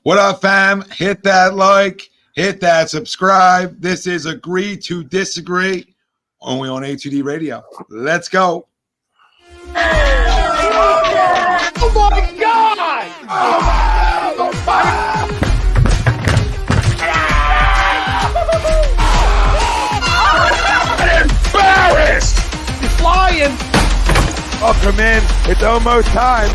What up, fam? Hit that like, hit that subscribe. This is Agree to Disagree, only on A2D Radio. Let's go. Oh my God! I'm embarrassed! He's flying! Welcome in. It's almost time.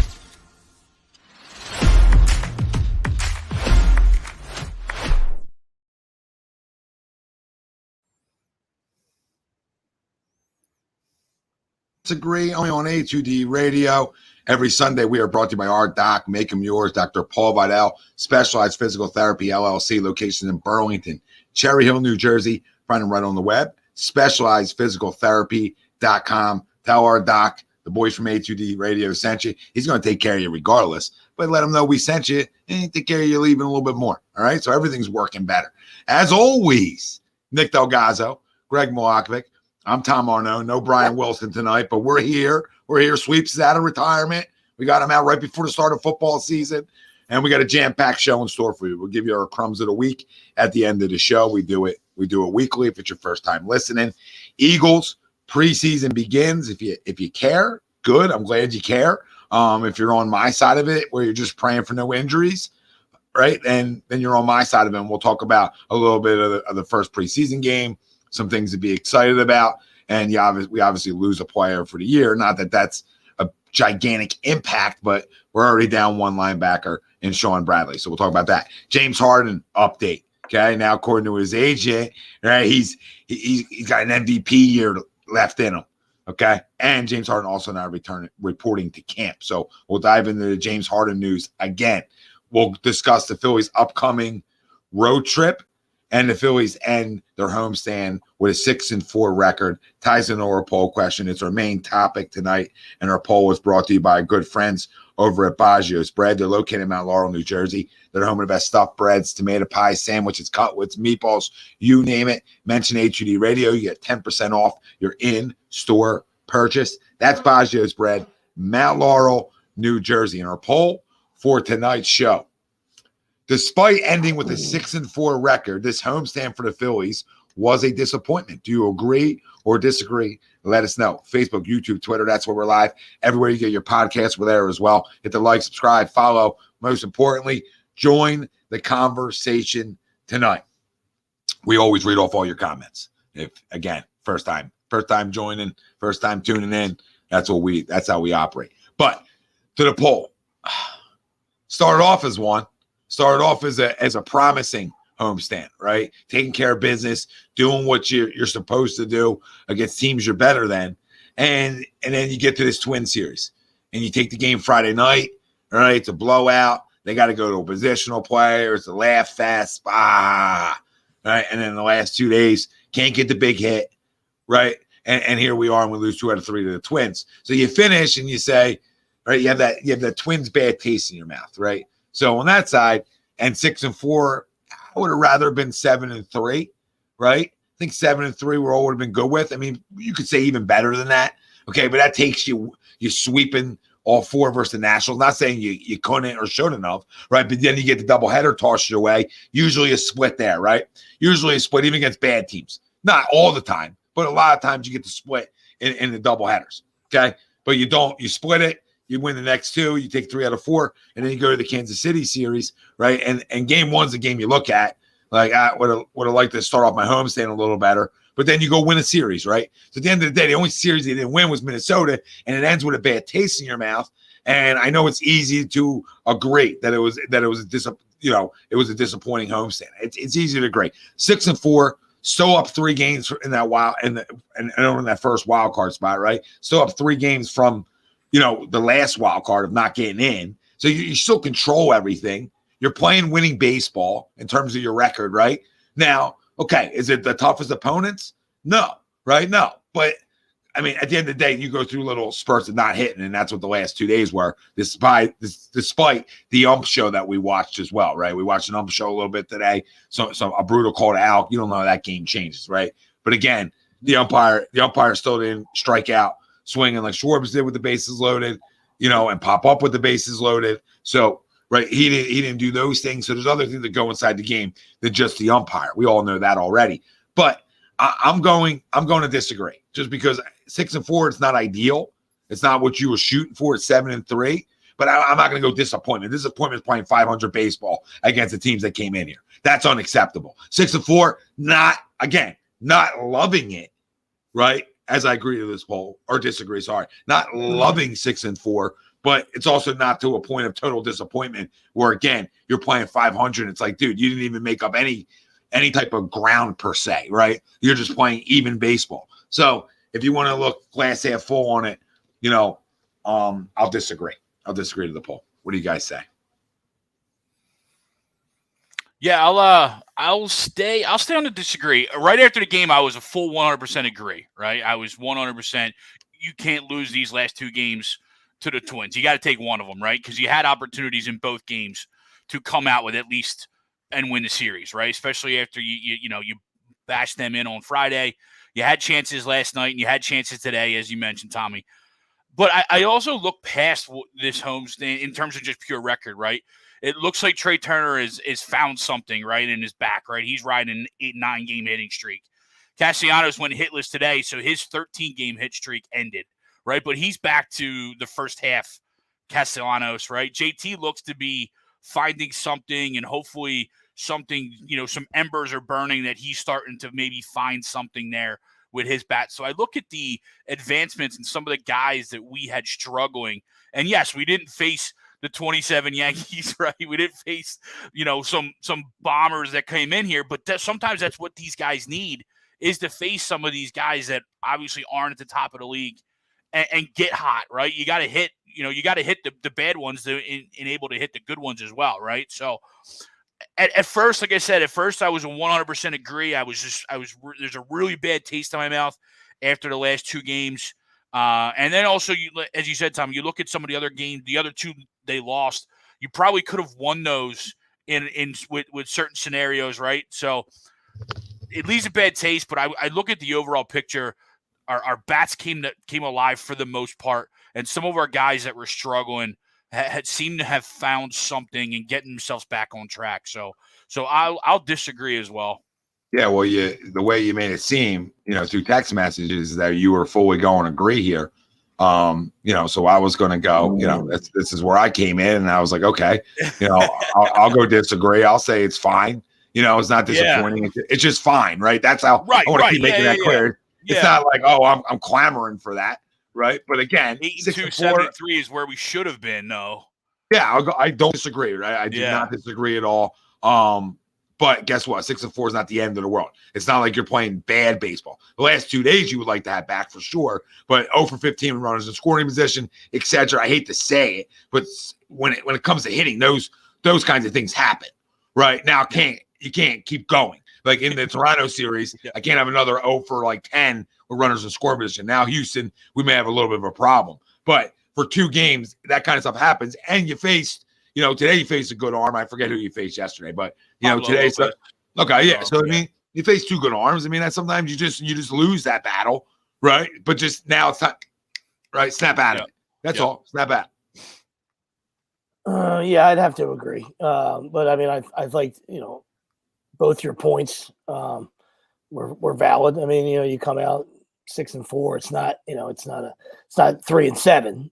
Disagree, only on A2D Radio. Every Sunday, we are brought to you by our doc, Make 'em Yours, Dr. Paul Vidal, Specialized Physical Therapy, LLC, locations in Burlington, Cherry Hill, New Jersey. Find them right on the web, specializedphysicaltherapy.com. Tell our doc, the boys from A2D Radio sent you. He's going to take care of you regardless, but let him know we sent you and take care of you leaving a little bit more. All right, so everything's working better. As always, Nick DelGozzo, Greg Milakovic. I'm Tom Arnone. No Brian Wilson tonight, but we're here. We're here. Sweeps is out of retirement. We got him out right before the start of football season, and we got a jam-packed show in store for you. We'll give you our crumbs of the week at the end of the show. We do it weekly if it's your first time listening. Eagles preseason begins. If you care, good. I'm glad you care. If you're on my side of it, where you're just praying for no injuries, right? And then you're on my side of it, and we'll talk about a little bit of the first preseason game. Some things to be excited about, and we obviously lose a player for the year. Not that that's a gigantic impact, but we're already down one linebacker in Sean Bradley, so we'll talk about that. James Harden update. Okay, now according to his agent, right, he's got an MVP year left in him. Okay, and James Harden also now reporting to camp. So we'll dive into the James Harden news again. We'll discuss the Phillies' upcoming road trip. And the Phillies end their homestand with a 6-4 record. Ties into our poll question. It's our main topic tonight. And our poll was brought to you by good friends over at Baggio's Bread. They're located in Mount Laurel, New Jersey. They're home of the best stuffed breads, tomato pies, sandwiches, cutlets, meatballs, you name it. Mention A2D Radio. You get 10% off your in-store purchase. That's Baggio's Bread, Mount Laurel, New Jersey. And our poll for tonight's show. Despite ending with a 6-4 record, this homestand for the Phillies was a disappointment. Do you agree or disagree? Let us know. Facebook, YouTube, Twitter, that's where we're live. Everywhere you get your podcasts, we're there as well. Hit the like, subscribe, follow. Most importantly, join the conversation tonight. We always read off all your comments. If, again, first time joining, first time tuning in, that's how we operate. But to the poll. Started off as one. Started off as a promising homestand, right? Taking care of business, doing what you're supposed to do against teams you're better than. And then you get to this Twin series. And you take the game Friday night, right? It's a blowout. They got to go to a positional play, or it's a laugh fest. Right? And then the last 2 days, can't get the big hit, right? And here we are, and we lose 2 out of 3 to the Twins. So you finish and you say, right, you have that Twins bad taste in your mouth, right? So on that side, and 6-4, I would have rather been 7-3, right? I think 7-3 we're all would have been good with. I mean, you could say even better than that. Okay, but that takes you sweeping all 4 versus the Nationals. Not saying you couldn't or shouldn't have, right? But then you get the doubleheader tossed your way. Usually a split there, right? Usually a split even against bad teams. Not all the time, but a lot of times you get the split in the doubleheaders. Okay, but you don't. You split it. You win the next 2, you take 3 out of 4, and then you go to the Kansas City series, right? And game 1's the game you look at. Like, I would have liked to start off my homestand a little better, but then you go win a series, right? So at the end of the day, the only series they didn't win was Minnesota, and it ends with a bad taste in your mouth. And I know it's easy to agree that it was a disappointing homestand. It's easy to agree. 6-4, still up 3 games in that in that first wild card spot, right? Still up 3 games from the last wild card of not getting in. So you still control everything. You're playing winning baseball in terms of your record, right? Now, okay, is it the toughest opponents? No, right? No. But, I mean, at the end of the day, you go through little spurts of not hitting, and that's what the last 2 days were, despite the ump show that we watched as well, right? We watched an ump show a little bit today, so a brutal call to Alec. You don't know how that game changes, right? But again, the umpire still didn't strike out swinging like Schwarber did with the bases loaded, and pop up with the bases loaded. So right? He didn't do those things. So there's other things that go inside the game than just the umpire. We all know that already. But I'm going to disagree, just because 6-4, it's not ideal. It's not what you were shooting for at 7-3. But I'm not going to go disappointment. Disappointment is playing 500 baseball against the teams that came in here. That's unacceptable. 6-4, not loving it, right? As I agree to this poll, or disagree, sorry. Not loving 6-4, but it's also not to a point of total disappointment where, again, you're playing 500. It's like, dude, you didn't even make up any type of ground per se, right? You're just playing even baseball. So if you want to look glass half full on it, I'll disagree. I'll disagree to the poll. What do you guys say? Yeah, I'll stay on the disagree. Right after the game, I was a full 100% agree, right? I was 100%. You can't lose these last two games to the Twins. You got to take one of them, right? Because you had opportunities in both games to come out with at least and win the series, right? Especially after you bashed them in on Friday. You had chances last night, and you had chances today, as you mentioned, Tommy. But I also look past this homestand in terms of just pure record, right? It looks like Trea Turner is found something, right, in his back, right? He's riding an 8-9 game hitting streak. Castellanos went hitless today, so his 13-game hit streak ended, right? But he's back to the first half Castellanos, right? JT looks to be finding something, and hopefully something, some embers are burning that he's starting to maybe find something there with his bat. So I look at the advancements and some of the guys that we had struggling. And yes, we didn't face the 27 Yankees, right? We didn't face, some bombers that came in here, but sometimes that's what these guys need, is to face some of these guys that obviously aren't at the top of the league and get hot, right? You got to hit, the bad ones and able to hit the good ones as well, right? So at first, like I said, I was a 100% agree. There's a really bad taste in my mouth after the last two games. And then also, as you said, Tom, you look at some of the other games, the other two they lost, you probably could have won those with certain scenarios, right? So it leaves a bad taste, but I look at the overall picture. Our bats came alive for the most part, and some of our guys that were struggling had seemed to have found something and getting themselves back on track. So I'll disagree as well. Yeah, well, the way you made it seem, through text messages, that you were fully going agree here. So I was going to go, this is where I came in, and I was like, okay, I'll go disagree. I'll say it's fine. It's not disappointing. Yeah. It's just fine, right? That's how I want to keep making that clear. Yeah. It's not like, I'm clamoring for that. Right. But again, 8-2, 7-3 is where we should have been. No. Yeah. I don't disagree. Right. I do not disagree at all. But guess what? 6-4 is not the end of the world. It's not like you're playing bad baseball. The last 2 days you would like to have back for sure, but 0 for 15 runners in scoring position, etc. I hate to say it, but when it comes to hitting, those kinds of things happen. Right now, you can't keep going. Like in the Toronto series, I can't have another 0 for 10 with runners in scoring position. Now Houston, we may have a little bit of a problem, but for 2 games, that kind of stuff happens. And you faced, today you faced a good arm. I forget who you faced yesterday, but today. So, okay, yeah. So I mean, you face 2 good arms. I mean, that sometimes you just lose that battle, right? But just now it's not right. Snap out of it. That's all. Snap out. Yeah, I'd have to agree. But I mean, I've liked both your points were valid. I mean, you come out 6-4. It's not, it's not 3-7.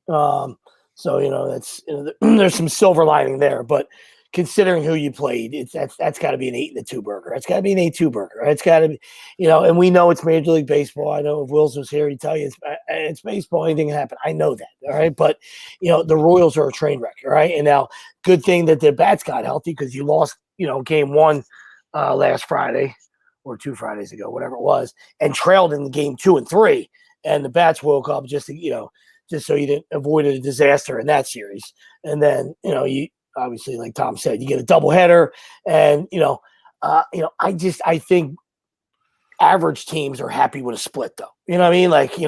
So that's there's some silver lining there. But considering who you played, that's got to be an 8-2 burger. It's got to be an 8-2 burger. It's got to be, and we know it's Major League Baseball. I know if Wills was here, he'd tell you it's baseball. Anything can happen. I know that. All right, but the Royals are a train wreck. All right, and now good thing that the bats got healthy, because you lost game 1 last Friday or 2 Fridays ago, whatever it was, and trailed in the game 2 and 3, and the bats woke up just to just so you didn't avoid a disaster in that series. And then you obviously, like Tom said, you get a doubleheader, and I think average teams are happy with a split, though. You know what I mean? Like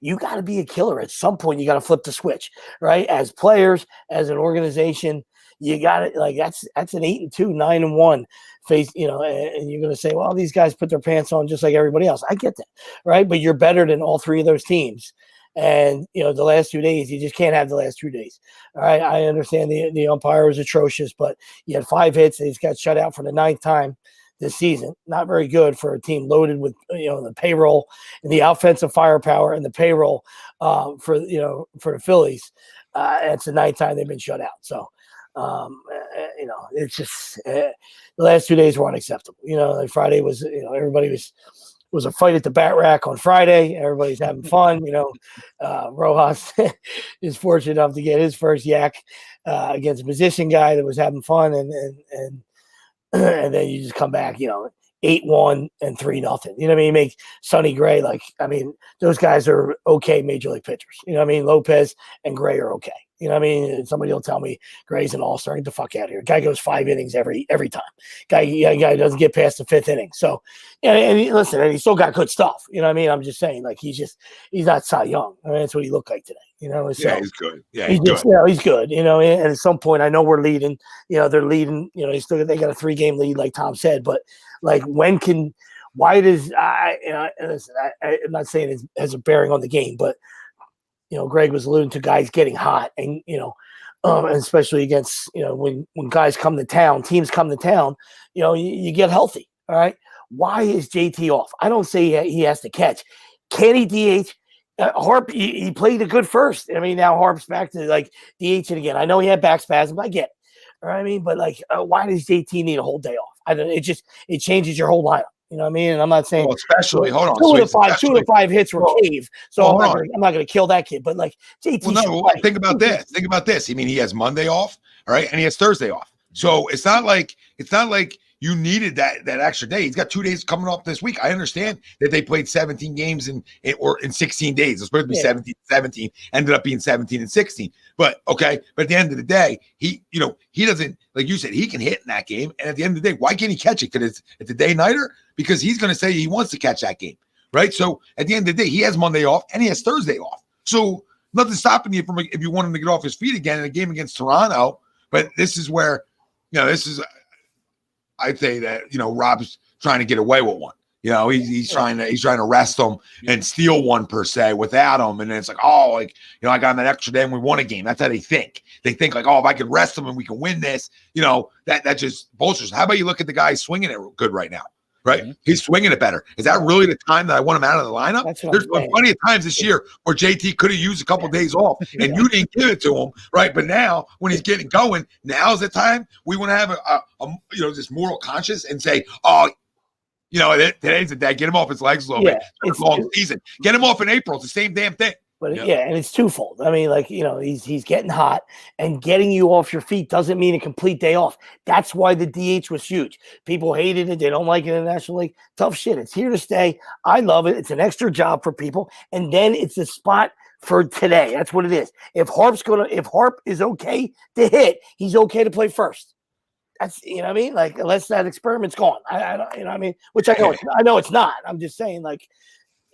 you got to be a killer at some point. You got to flip the switch, right? As players, as an organization, you got it. Like that's an 8-2, 9-1 face. And you're going to say, well, these guys put their pants on just like everybody else. I get that, right? But you're better than all 3 of those teams. And, the last 2 days, you just can't have the last 2 days. All right. I understand the umpire was atrocious, but you had 5 hits. He's got shut out for the 9th time this season. Not very good for a team loaded with, the payroll and the offensive firepower and the payroll for the Phillies. It's the 9th time they've been shut out. So, it's just the last 2 days were unacceptable. Like Friday was, everybody was a fight at the bat rack on Friday. Everybody's having fun. Rojas is fortunate enough to get his first yak against a position guy that was having fun, and then you just come back, 8-1 and 3-0. You make Sonny Gray those guys are okay major league pitchers. Lopez and Gray are okay. Somebody will tell me Gray's an all-star. Get the fuck out of here. Guy goes 5 innings every time. Guy doesn't get past the 5th inning. So, and listen, and he's still got good stuff. I'm just saying, he's not Cy Young. That's what he looked like today. So, he's good. Yeah, he's good. He's good. And at some point, I know we're leading. They're leading. They got a 3-game lead, like Tom said. But why does listen, I'm not saying it has a bearing on the game, but Greg was alluding to guys getting hot, and and especially against when guys come to town, teams come to town, you get healthy. All right, why is JT off? I don't say he has to catch. Can he DH? Harp, he played a good first. Now Harp's back to DHing again. I know he had back spasms. I get it. All right, but why does JT need a whole day off? It changes your whole lineup. And I'm not saying especially hold on. 2 of the 5 hits were cave. So I'm not going to kill that kid. But JT. Think about this. Think about this. He has Monday off, all right, and he has Thursday off. So it's not like you needed that extra day. He's got 2 days coming off this week. I understand that they played 17 games in 16 days. It's supposed to be 17, ended up being 17 and 16. But okay, but at the end of the day, he doesn't, like you said, he can hit in that game. And at the end of the day, why can't he catch it? Because it's a day-nighter? Because he's going to say he wants to catch that game, right? So at the end of the day, he has Monday off and he has Thursday off. So nothing's stopping you from, if you want him to get off his feet again in a game against Toronto. But this is where, I'd say that, Rob's trying to get away with one. He's trying to rest him and steal one per se without him. And then it's I got him that extra day and we won a game. That's how they think. They think if I could rest him and we can win this, that just bolsters. How about you look at the guy swinging it good right now? Right? Mm-hmm. He's swinging it better. Is that really the time that I want him out of the lineup? There's been plenty of times this year where JT could have used a couple days off and you didn't give it to him, right? But now when he's getting going, now's the time we want to have a this moral conscience and say, today's the day. Get him off his legs a little bit. It's a long season. Get him off in April. It's the same damn thing. But and it's twofold. He's getting hot, and getting you off your feet doesn't mean a complete day off. That's why the DH was huge. People hated it. They don't like it in the National League. Tough shit. It's here to stay. I love it. It's an extra job for people. And then it's a spot for today. That's what it is. If Harp is okay to hit, he's okay to play first. That's unless that experiment's gone. I don't which I know it's not. I'm just saying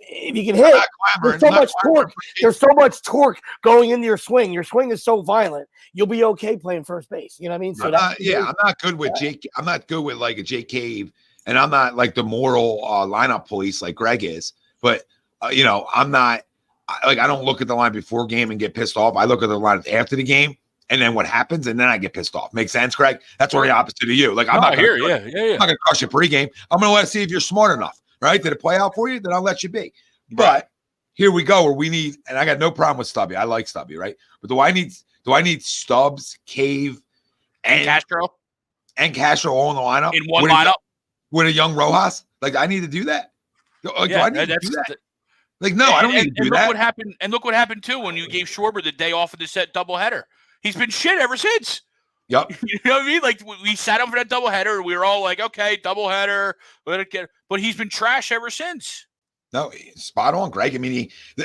if you can hit, there's so much torque. There's so much torque going into your swing. Your swing is so violent. You'll be okay playing first base. You know what I mean? So I'm not good with Jake. I'm not good with a Jake Cave, and I'm not the moral lineup police like Greg is. But I'm not I don't look at the line before game and get pissed off. I look at the line after the game. And then what happens? And then I get pissed off. Make sense, Craig? That's where the opposite of you. I'm not here. Yeah. I'm not going to crush you pregame. I'm going to see if you're smart enough, right? Did it play out for you? Then I'll let you be. But here we go where we need, and I got no problem with Stubby. I like Stubby, right? But do I need Stubbs, Cave, and Castro all in the lineup? In one lineup? With a young Rojas? I need to do that? Do I need to do that? No, I don't need to do that. Look what happened, too, when you gave Schwarber the day off of the set doubleheader. He's been shit ever since. Yep. You know what I mean? We sat him for that doubleheader, and we were all okay, doubleheader, let it get. But he's been trash ever since. No, spot on, Greg.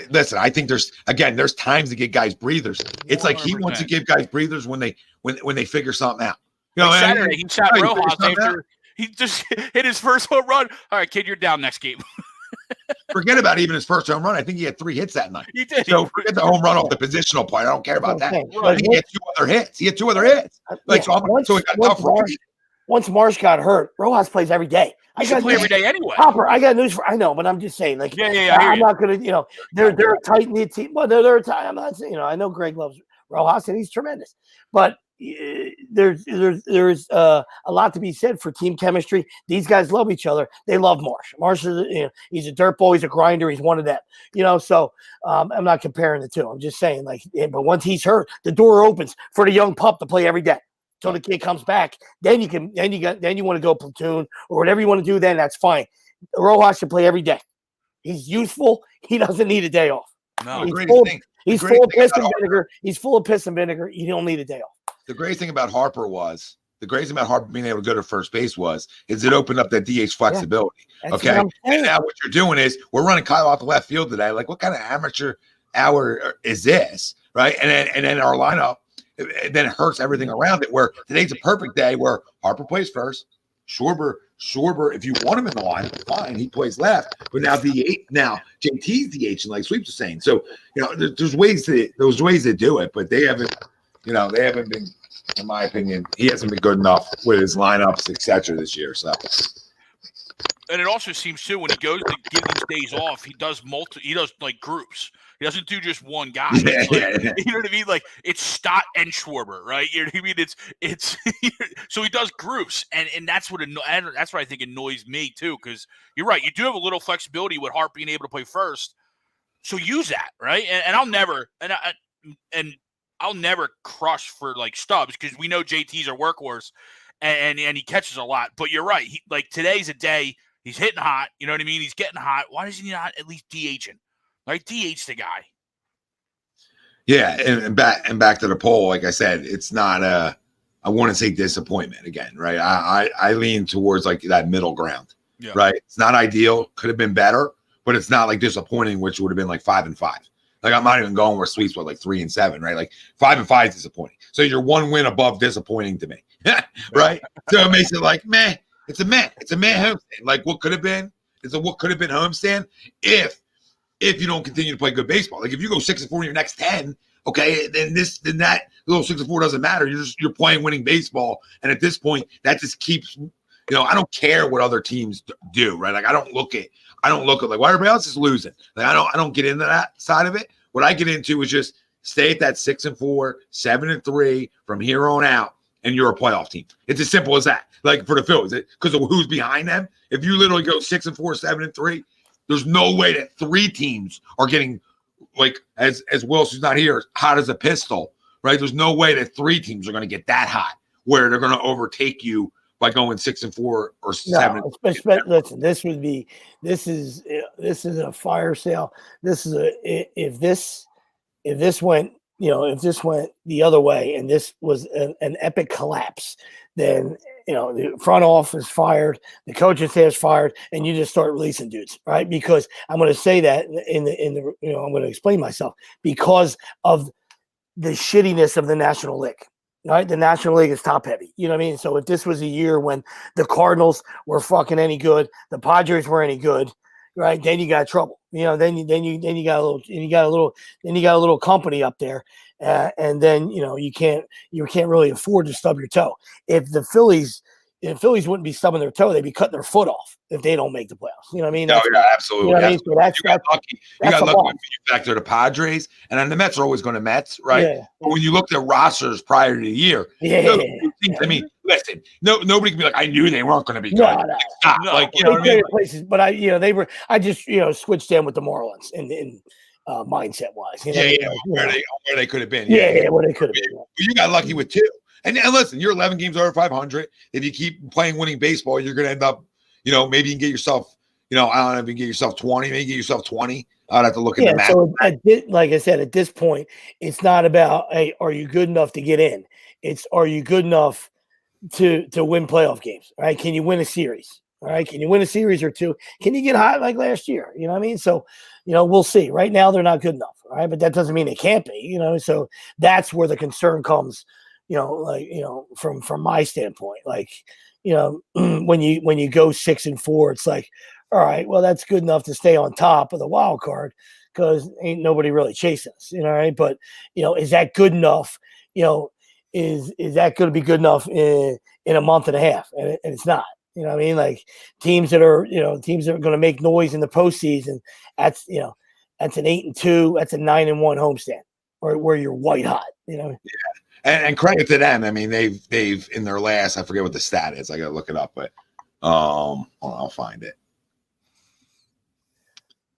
Listen, I think there's times to give guys breathers. It's 100%. He wants to give guys breathers when they figure something out. Saturday, he shot Rojas after he just hit his first home run. All right, kid, you're down next game. Forget about even his first home run. I think he had 3 hits that night. He did. So forget the home run off the positional point. I don't care about that. Right. He had 2 other hits. Once Marsh got hurt, Rojas plays every day. You should play every day anyway. Hopper, I got news for. I know, but I'm just saying, like, Yeah, I hear I'm you. not gonna, they're a tight knit team. Well, they're a tight. I'm not saying, I know Greg loves Rojas and he's tremendous, but there's a lot to be said for team chemistry. These guys love each other. They love Marsh. Marsh is, he's a dirt ball. He's a grinder. He's one of them. So I'm not comparing the two. I'm just saying, like, but once he's hurt, the door opens for the young pup to play every day. Until the kid comes back, then you want to go platoon or whatever you want to do. Then that's fine. Rojas should play every day. He's youthful. He doesn't need a day off. No, he's full of piss and vinegar. He's full of piss and vinegar. You don't need a day off. The greatest thing about Harper being able to go to first base is it opened up that DH flexibility. Okay. And now what you're doing is we're running Kyle off the left field today. Like, what kind of amateur hour is this? Right. And then our lineup, then it hurts everything around it, where today's a perfect day where Harper plays first. Schwarber, if you want him in the line, fine, he plays left. But now JT's DH, and like Sweeps was saying. So, there's ways to do it, but they haven't been, in my opinion, he hasn't been good enough with his lineups, etc. this year. So, and it also seems too when he goes to give these days off, he does like groups. He doesn't do just one guy. Yeah. You know what I mean? Like, it's Stott and Schwarber, right? You know what I mean? It's so he does groups, and that's what I think annoys me too. Because you're right, you do have a little flexibility with Hart being able to play first, so use that, right? And I'll never crush for like Stubbs because we know JT's our workhorse, and he catches a lot. But you're right. Like today's a day he's hitting hot. You know what I mean? He's getting hot. Why does he not at least DHing? Like, DH the guy. Yeah, and back to the poll. Like I said, it's not I want to say disappointment again, right? I lean towards like that middle ground, right? It's not ideal. Could have been better, but it's not like disappointing, which would have been like 5-5. Like, I'm not even going where Sweets were like 3-7, right? Like 5-5 is disappointing. So you're one win above disappointing to me, right? So it makes it like meh. It's a meh. It's a meh homestand. Like, what could have been? What could have been homestand if you don't continue to play good baseball. Like, if you go 6-4 in your next 10, okay, then that little 6-4 doesn't matter. You're playing winning baseball, and at this point, that just keeps. I don't care what other teams do, right? Like, I don't look at like, why everybody else is losing. Like, I don't get into that side of it. What I get into is just stay at that 6-4, 7-3 from here on out, and you're a playoff team. It's as simple as that. Like, for the Phillies, because of who's behind them. If you literally go 6-4, 7-3. There's no way that 3 teams are getting, like, as Wilson's not here, hot as a pistol, right? There's no way that 3 teams are going to get that hot where they're going to overtake you by going 6-4 or 7. No, listen, this is a fire sale. If this went the other way and this was an epic collapse, then the front office fired, the coaching staff's fired, and you just start releasing dudes, right? Because I'm going to say that in the I'm going to explain myself because of the shittiness of the National League. Right, the National League is top heavy. You know what I mean? So if this was a year when the Cardinals were fucking any good, the Padres were any good, right? Then you got trouble. Then you got a little company up there, and then you can't really afford to stub your toe. If the Phillies wouldn't be stubbing their toe, they'd be cutting their foot off if they don't make the playoffs. You know what I mean? No, yeah, absolutely. You know what I mean? So you got lucky. You got lucky when you factor the Padres, and then the Mets are always going to Mets, right? Yeah. But when you looked at rosters prior to the year, I mean, listen, nobody can be like, I knew they weren't going to be good. No. Like, you know what I mean? Places, but I just switched them with the Marlins in mindset wise. Where they could have been. Where they could have been. You got lucky with 2. And listen, you're 11 games over 500. If you keep playing winning baseball, you're going to end up, maybe you can get yourself, I don't know if you can get yourself 20, maybe get yourself 20. I'd have to look at the map. So like I said, at this point, it's not about, hey, are you good enough to get in? It's, are you good enough to win playoff games, right? Can you win a series? All right. Can you win a series or 2? Can you get hot like last year? You know what I mean? So, we'll see. Right now, they're not good enough. All right. But that doesn't mean they can't be, so that's where the concern comes. From my standpoint, like, when you go 6-4, it's like, all right, well, that's good enough to stay on top of the wild card because ain't nobody really chasing us, right? But, is that good enough? Is that going to be good enough in a month and a half? And it's not. You know what I mean? Like teams that are going to make noise in the postseason. That's that's an 8-2. That's a 9-1 homestand, or where you're white hot. Yeah. And credit to them. I mean, they've in their last, I forget what the stat is. I got to look it up, but I'll find it.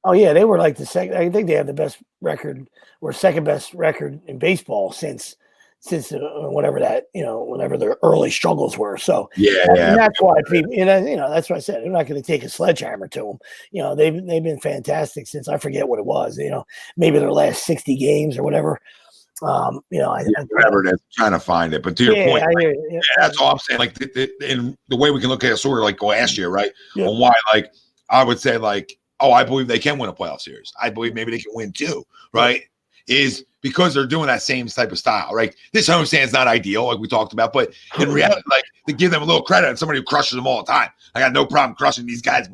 Oh yeah, they were like the second. I think they have the best record or second best record in baseball since whatever their early struggles were. So and that's why people, that's what I said. They're not going to take a sledgehammer to them. They've been fantastic since I forget what it was. Maybe their last 60 games or whatever. Whatever it is, trying to find it. But to your point, that's all I'm saying. Like in the way we can look at it, sort of like last year, right? Yeah. On why, like I would say, like, oh, I believe they can win a playoff series. I believe maybe they can win two, right? Is because they're doing that same type of style, right? This homestand is not ideal, like we talked about, but in reality, like to give them a little credit, and somebody who crushes them all the time. I got no problem crushing these guys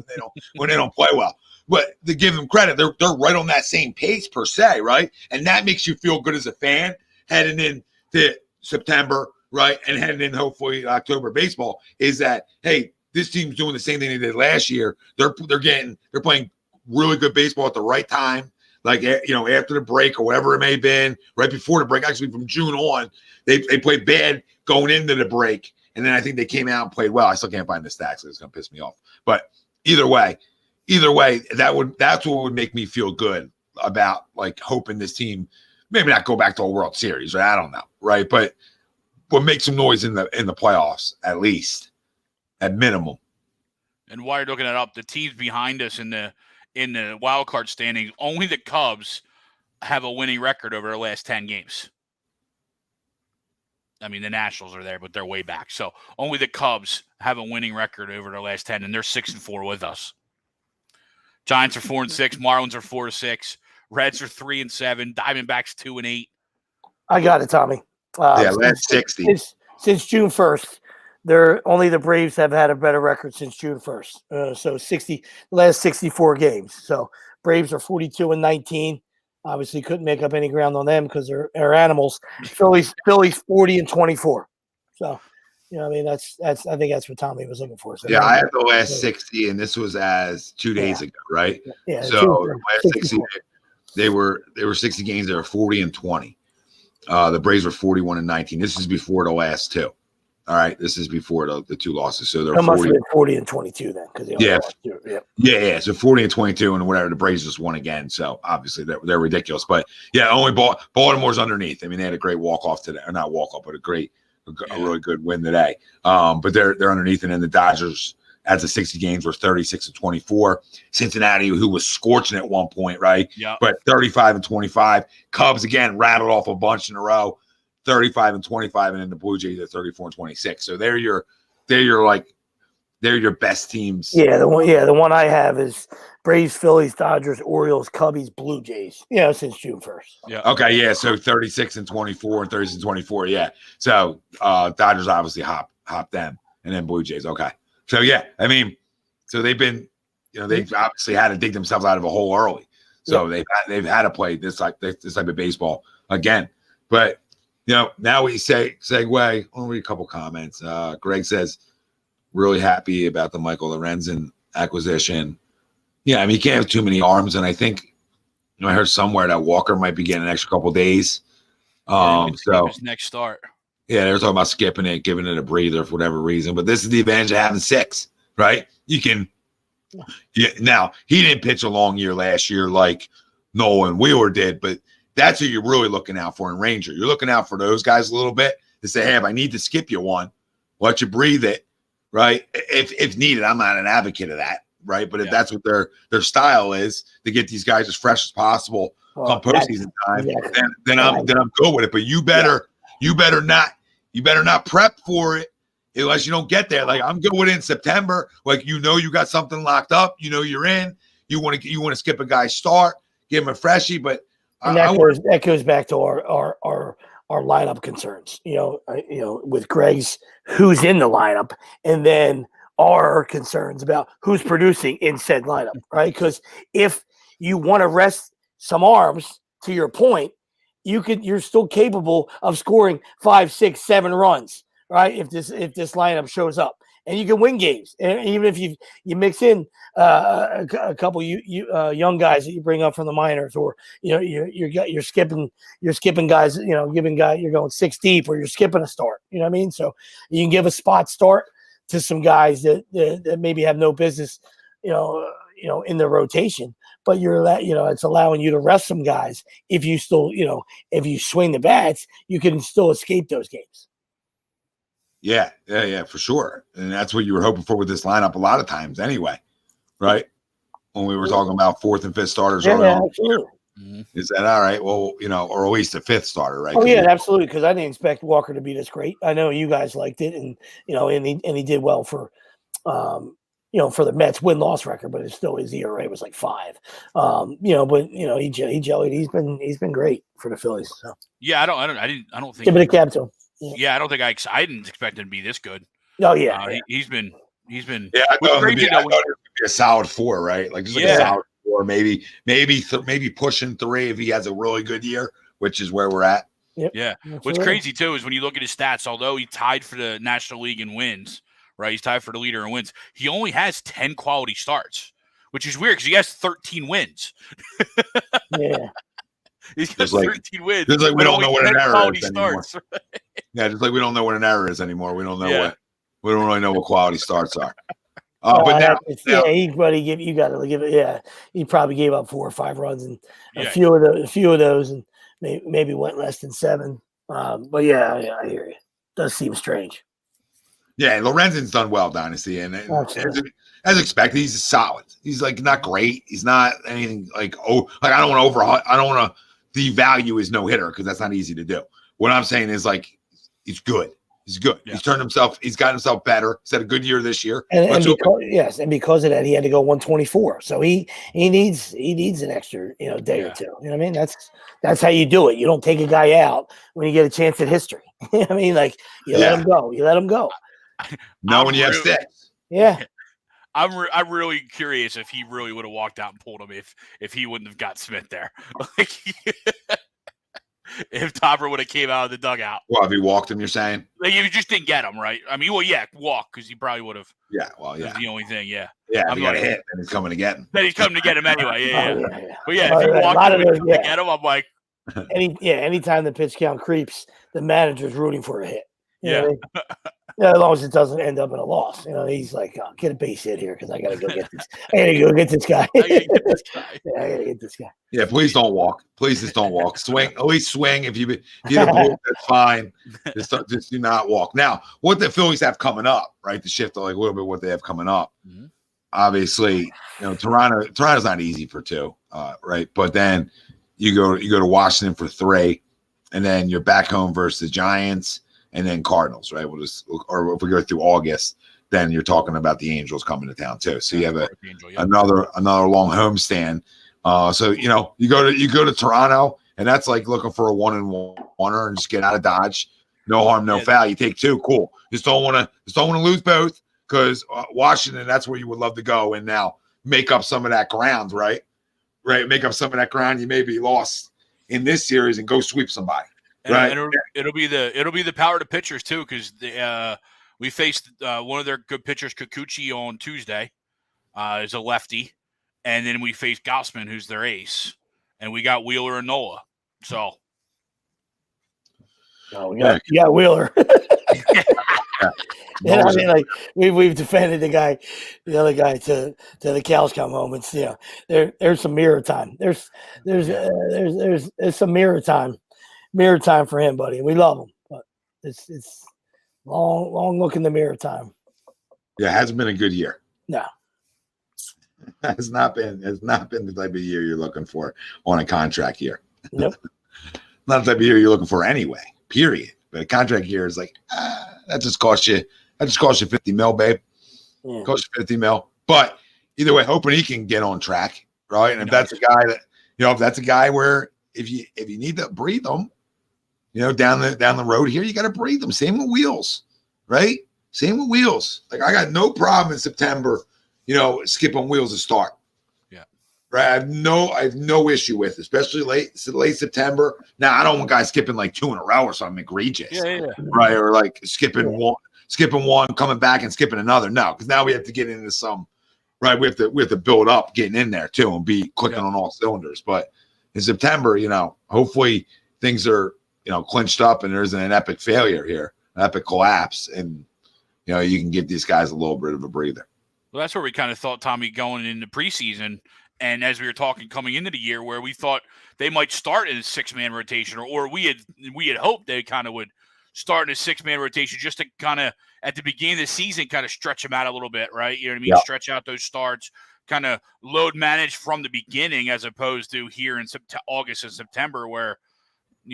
when they don't play well. But to give them credit, they're right on that same pace per se, right? And that makes you feel good as a fan heading into September, right? And heading in hopefully October baseball is that, hey, this team's doing the same thing they did last year. They're playing really good baseball at the right time. Like, after the break or whatever it may have been, right before the break, actually from June on, they played bad going into the break. And then I think they came out and played well. I still can't find the stats, so it's going to piss me off. But either way, that's what would make me feel good about, like, hoping this team maybe not go back to a World Series, right? I don't know, right? But make some noise in the playoffs, at least, at minimum. And while you're looking it up, the teams behind us in the wild card standings, only the Cubs have a winning record over their last 10 games. I mean, the Nationals are there, but they're way back. So only the Cubs have a winning record over their last 10, and they're 6-4 with us. Giants are 4-6. Marlins are 4-6. Reds are 3-7. Diamondbacks 2-8. I got it, Tommy. Last 60. Since June 1st. Only the Braves have had a better record since June 1st. So last 64 games. So Braves are 42-19. Obviously couldn't make up any ground on them because they're animals. Phillies 40-24. So, I mean, I think that's what Tommy was looking for. So I had the last 60, and this was as 2 days ago, right? Yeah. So the last 60, they were 60 games. They were 40-20. The Braves were 41-19. This is before the last two. All right, this is before the two losses. So they're 40-22 then, because lost two. Yeah. So 40-22, and whatever. The Braves just won again. So obviously they're ridiculous. But yeah, only Baltimore's underneath. I mean, they had a great walk off today, or not walk off, but a really good win today. But they're underneath, and then the Dodgers, as the 60 games, were 36-24. Cincinnati, who was scorching at one point, right? Yeah. But 35-25. Cubs again rattled off a bunch in a row. 35-25, and then the Blue Jays at 34-26. So they're your best teams. Yeah, the one I have is Braves, Phillies, Dodgers, Orioles, Cubbies, Blue Jays. Since June 1st. Yeah. Okay. Yeah. So 36-24 and 36-24. Yeah. So Dodgers obviously hop them, and then Blue Jays. Okay. So yeah, I mean, so they've been, they've obviously had to dig themselves out of a hole early. So they've had to play this type of baseball again, but. Now we segue. I'll read a couple comments. Greg says, really happy about the Michael Lorenzen acquisition. Yeah, I mean, you can't have too many arms. And I think, I heard somewhere that Walker might be getting an extra couple of days. So his next start. Yeah, they were talking about skipping it, giving it a breather for whatever reason. But this is the advantage of having 6, right? You can. Yeah. Now, he didn't pitch a long year last year like Nolan Wheeler did, but that's what you're really looking out for in Ranger. You're looking out for those guys a little bit to say, hey, if I need to skip you one, let you breathe it, right? If needed. I'm not an advocate of that, right? But if that's what their style is, to get these guys as fresh as possible come postseason time, then I'm good with it. But you better not prep for it unless you don't get there. Like, I'm good with it in September. Like, you got something locked up. You're in. You want to skip a guy's start, give him a freshie, but and that goes back to our lineup concerns, with Greg's who's in the lineup, and then our concerns about who's producing in said lineup, right? Because if you want to rest some arms, to your point, you're still capable of scoring 5, 6, 7 runs, right? If this lineup shows up, and you can win games, and even if you mix in a couple young guys that you bring up from the minors, or you're skipping guys, you're going 6 deep, or you're skipping a start. You know what I mean? So you can give a spot start to some guys that maybe have no business, in the rotation, but it's allowing you to rest some guys. If you still, if you swing the bats, you can still escape those games. Yeah, for sure. And that's what you were hoping for with this lineup a lot of times anyway, right? When we were talking about 4th and 5th starters early on. Absolutely. Is that all right? Well, or at least a 5th starter, right? Oh, yeah, absolutely, because I didn't expect Walker to be this great. I know you guys liked it, and he did well for for the Mets win-loss record, but it's still his ERA was like 5. He jellied. He's been great for the Phillies. So. Yeah, I don't think give it a cap to him. Yeah, I don't think I didn't expect him to be this good. Oh yeah, he's been. Yeah, I thought it would be a solid 4, right? Like just like a solid 4, maybe pushing 3 if he has a really good year, which is where we're at. Yep. Yeah. What's crazy too is when you look at his stats, although he tied for the National League in wins, right? He's tied for the leader in wins. He only has 10 quality starts, which is weird because he has 13 wins. Yeah. He's got 13 wins. Just like we don't know what an error is anymore. Starts. Yeah, just like we don't know what an error is anymore. We don't know we don't really know what quality starts are. But now, you got to give it. Yeah, he probably gave up 4 or 5 runs, and a few of those, and maybe went less than 7. But yeah, I hear you. Does seem strange. Yeah, Lorenzen's done well, Dynasty, and as expected, he's solid. He's like not great. He's not anything I don't want to devalue his no hitter because that's not easy to do. What I'm saying is like he's good. He's good. Yeah. He's got himself better. He's had a good year this year. And because of that, he had to go 124. So he needs an extra day or two. You know what I mean? That's how you do it. You don't take a guy out when you get a chance at history. You know what I mean? Like let him go. You let him go. When you have 6. Yeah. I'm really curious if he really would have walked out and pulled him if he wouldn't have got Smith there. If Topper would have came out of the dugout. Well, if he walked him, you're saying? Like, you just didn't get him, right? I mean, walk, because he probably would have. Yeah, well, yeah. That's the only thing, yeah. Yeah, if he got a hit, then he's coming to get him. Then he's coming to get him anyway, yeah. But yeah, if he walked him to get him, I'm like. Anytime the pitch count creeps, the manager's rooting for a hit. You know yeah. what I mean? As long as it doesn't end up in a loss. He's like, get a base hit here because I got to go get this. I got to go get this guy. I got to get this guy. Yeah, please don't walk. Please just don't walk. Swing. At least swing. If you that's fine. Just do not walk. Now, what the Phillies have coming up, right? To shift like a little bit what they have coming up. Mm-hmm. Obviously, Toronto's not easy for 2, right? But then you go to Washington for 3, and then you're back home versus the Giants. And then Cardinals, right? Or if we go through August, then you're talking about the Angels coming to town too. So you have another long homestand. So you go to Toronto, and that's like looking for a 1-and-1er and just get out of Dodge. No harm, no foul. You take 2, cool. Just don't want to lose both because Washington, that's where you would love to go and now make up some of that ground, right? Right, make up some of that ground you maybe lost in this series and go sweep somebody. And it'll be the power to pitchers too, because we faced one of their good pitchers, Kikuchi, on Tuesday, is a lefty, and then we faced Gausman, who's their ace, and we got Wheeler and Nola. So, we got Wheeler. I mean, like we've defended the other guy to the cows come home. It's there's some mirror time. There's some mirror time for him, buddy. We love him, but it's long look in the mirror time. Yeah, it hasn't been a good year. No, it's not been the type of year you're looking for on a contract year. Nope. Not the type of year you're looking for anyway. Period. But a contract year is like that just costs you $50 million, babe. Yeah. Costs you $50 million. But either way, hoping he can get on track, right? And if that's a guy that if that's a guy where if you need to breathe him. Down the road here, you got to breathe them. Same with Wheels, right? Same with Wheels. Like I got no problem in September, skipping Wheels to start. Yeah. Right, I have no issue with, especially late September. Now, I don't want guys skipping like 2 in a row or something egregious, right? Or like skipping one, coming back and skipping another. No, because now we have to get into some, right? We have to build up getting in there too and be clicking on all cylinders. But in September, hopefully things are clinched up and there isn't an epic failure here, an epic collapse, and you can give these guys a little bit of a breather. Well, that's where we kind of thought, Tommy, going into preseason. And as we were talking coming into the year, where we thought they might start in a 6-man rotation, or we had hoped they kind of would start in a 6-man rotation just to kind of at the beginning of the season kind of stretch them out a little bit, right? You know what I mean? Yeah. Stretch out those starts, kind of load manage from the beginning, as opposed to here in August and September, where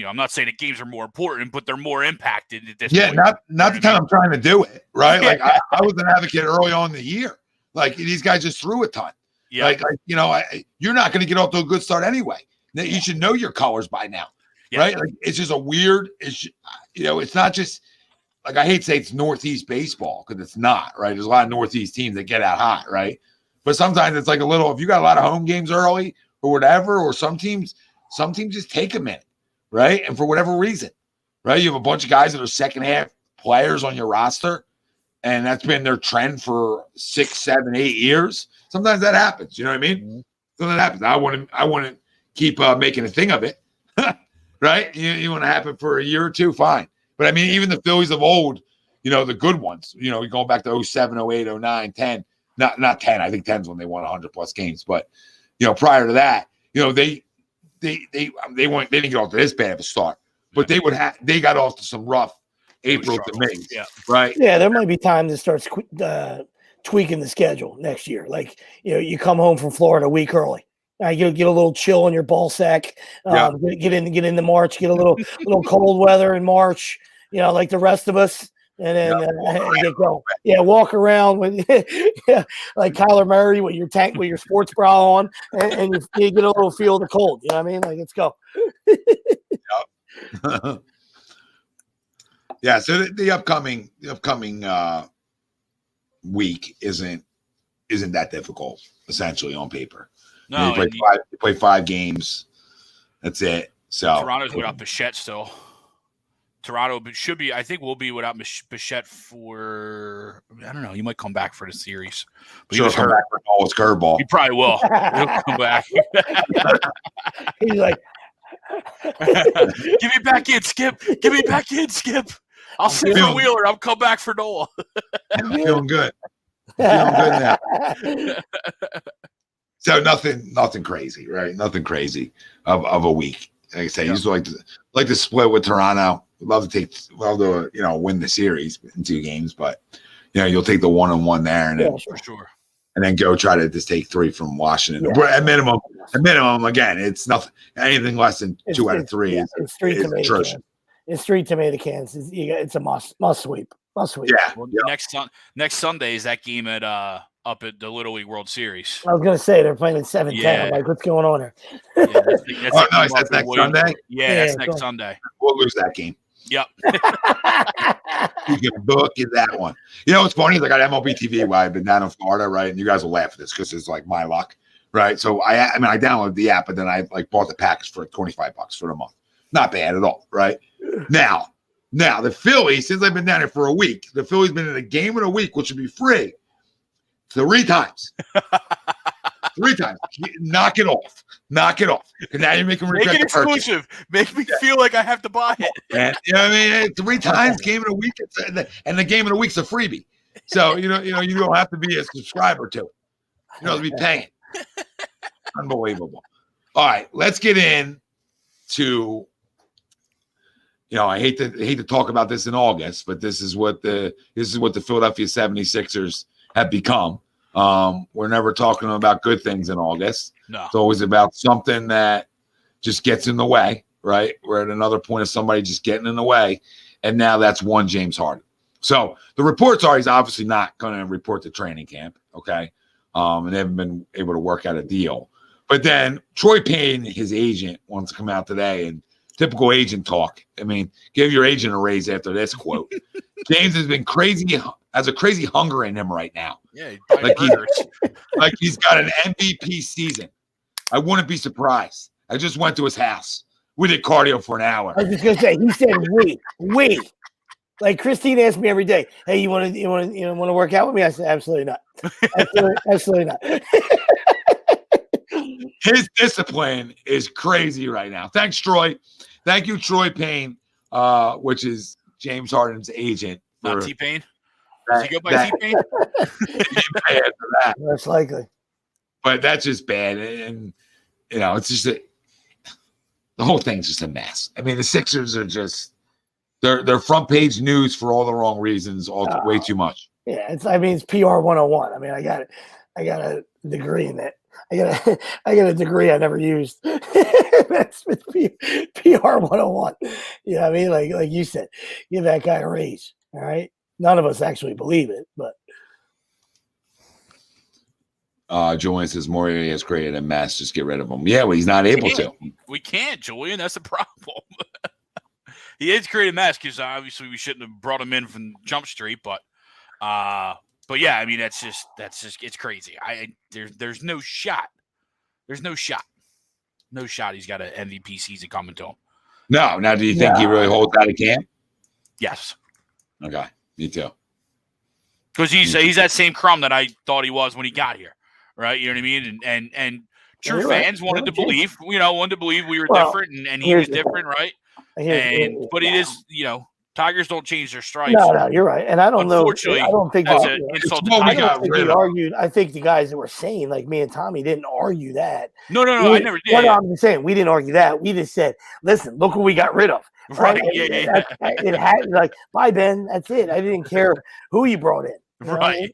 I'm not saying the games are more important, but they're more impacted at this point. Not the time I'm trying to do it, right? Like I was an advocate early on in the year. Like these guys just threw a ton. Yeah. Like you're not going to get off to a good start anyway. You should know your colors by now, right? Like it's just a weird. It's not just like I hate to say it's Northeast baseball because it's not, right? There's a lot of Northeast teams that get out hot, right? But sometimes it's like a little. If you got a lot of home games early or whatever, or some teams just take a minute, right? And for whatever reason, right? You have a bunch of guys that are second half players on your roster, and that's been their trend for 6, 7, 8 years. Sometimes that happens. You know what I mean? Mm-hmm. So that happens. I want to keep making a thing of it, right? You want to happen for a year or two, fine. But I mean, even the Phillies of old, the good ones, going back to 07, 08, 09, 10, not 10. I think 10's when they won 100+ games. But prior to that, they didn't get off to this bad of a start, but they got off to some rough April to May. Yeah. Right. Yeah. There might be time to start tweaking the schedule next year. Like, you come home from Florida a week early. You get a little chill in your ball sack. Get into March. Get a little cold weather in March. Like the rest of us, and then and get going. Yeah, walk around with like Kyler Murray with your sports bra on, and you get a little feel of the cold. You know what I mean? Like, let's go. Yeah. So the upcoming week isn't that difficult, essentially, on paper. No, you play 5 games. That's it. So Toronto's without Bichette still. Toronto should be. I think we'll be without Bichette for. I don't know. He might come back for the series. But sure, come back for all his curveball. He probably will. He'll come back. He's like, "Give me back in, Skip. Give me back in, Skip. I'll sit for Wheeler. I'll come back for Nola." I'm feeling good. Feeling good now. So nothing crazy, right? Nothing crazy of a week. Like I say, you just like to split with Toronto. Love to win the series in 2 games, but you'll take the 1-1 there, and for sure, and then go try to just take 3 from Washington. Yeah. But at minimum, again, it's nothing. Anything less than 2 out of 3 is atrocious. It's 3 tomato cans. It's a must sweep. Must sweep. Yeah. Well, next Sunday is that game at up at the Little League World Series. I was going to say they're playing at 7:10. Yeah. I'm like, what's going on here? That's next Sunday. Yeah, that's next Sunday. We'll lose that game. Yep. You can book in that one. What's funny is I got MLB TV while I've been down in Florida, right? And you guys will laugh at this because it's like my luck, right? So I downloaded the app, but then I bought the package for $25 for the month. Not bad at all, right? Now the Phillies, since I've been down here for a week, the Phillies been in a game in a week, which would be free 3 times. 3 times. Knock it off. Because now you're making me regret Make it exclusive. Make me feel like I have to buy it. And, 3 times game in a week, and the game in a week's a freebie. So you don't have to be a subscriber to it. You don't have to be paying. Unbelievable. All right, let's get in to. I hate to talk about this in August, but this is what the Philadelphia 76ers have become. We're never talking about good things in August. No. It's always about something that just gets in the way, right? We're at another point of somebody just getting in the way, and now that's one James Harden. So the reports are he's obviously not going to report to training camp, okay? And they haven't been able to work out a deal. But then Troy Payne, his agent, wants to come out today and typical agent talk. I mean, give your agent a raise after this quote. James has been has a crazy hunger in him right now. Yeah, like he's got an MVP season. I wouldn't be surprised. I just went to his house. We did cardio for an hour. I was just gonna say, he said, "We." Like Christine asked me every day, "Hey, you want to work out with me?" I said, "Absolutely not. Absolutely not." His discipline is crazy right now. Thanks, Troy. Thank you, Troy Payne, which is James Harden's agent. Not T-Pain. Does he go by T-Pain? Bad for that. Most likely. But that's just bad, and it's just the whole thing's just a mess. I mean, the Sixers are just they're front page news for all the wrong reasons, way too much. Yeah, it's PR 101. I mean, I got a degree in that. I got a degree I never used. That's PR 101. You know what I mean? Like you said, give that guy a raise. All right. None of us actually believe it, but Julian says Maury has created a mess. Just get rid of him. Yeah, well, he's not able to. We can't, Julian. That's the problem. He is creating a mess because obviously we shouldn't have brought him in from Jump Street, but yeah, I mean that's just it's crazy. There's no shot. There's no shot. No shot. He's got an MVP season coming to him. No. Now, do you think he really holds out of camp? Yes. Okay. Me too. Because he's that same Crumb that I thought he was when he got here, right? You know what I mean? And true fans wanted to believe, we were different, and he was different, right? But it is, Tigers don't change their stripes. No, you're right. And I don't know. I don't think that's an insult to Tigers. Argued. I think the guys that were saying, like me and Tommy, didn't argue that. No, I never did. I'm just saying, we didn't argue that. We just said, listen, look what we got rid of. Right. Yeah. It had bye, Ben. That's it. I didn't care who you brought in. Right.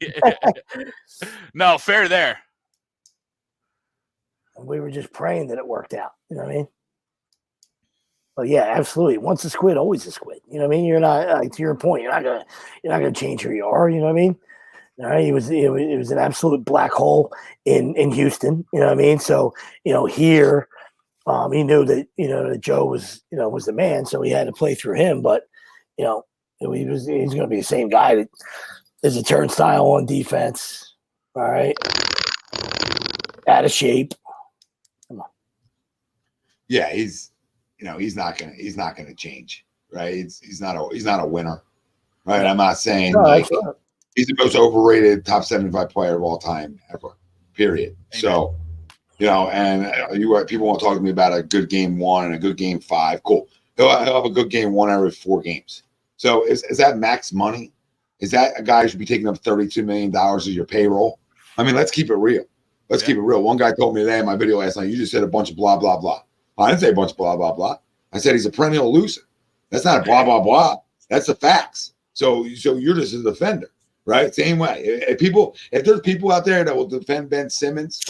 No, fair there. And we were just praying that it worked out. You know what I mean? But yeah, absolutely. Once a squid, always a squid. You know what I mean? You're not to your point. You're not gonna change who you are. You know what I mean? All right. It was an absolute black hole in Houston. You know what I mean? So here, he knew that that Joe was the man, so he had to play through him. But he's going to be the same guy that is a turnstile on defense. All right, out of shape. Come on. Yeah, he's not gonna change, right? He's not a winner, right? I'm not saying he's the most overrated top 75 player of all time ever. Period. Amen. So. And people want to talk to me about a good game 1 and a good game 5. Cool. He'll have a good game 1 every 4 games. So is that max money? Is that a guy who should be taking up $32 million of your payroll? I mean, let's keep it real. Keep it real. One guy told me today in my video last night, you just said a bunch of blah, blah, blah. I didn't say a bunch of blah, blah, blah. I said he's a perennial loser. That's not a blah, blah, blah. That's the facts. So you're just a defender, right? Same way. If there's people out there that will defend Ben Simmons,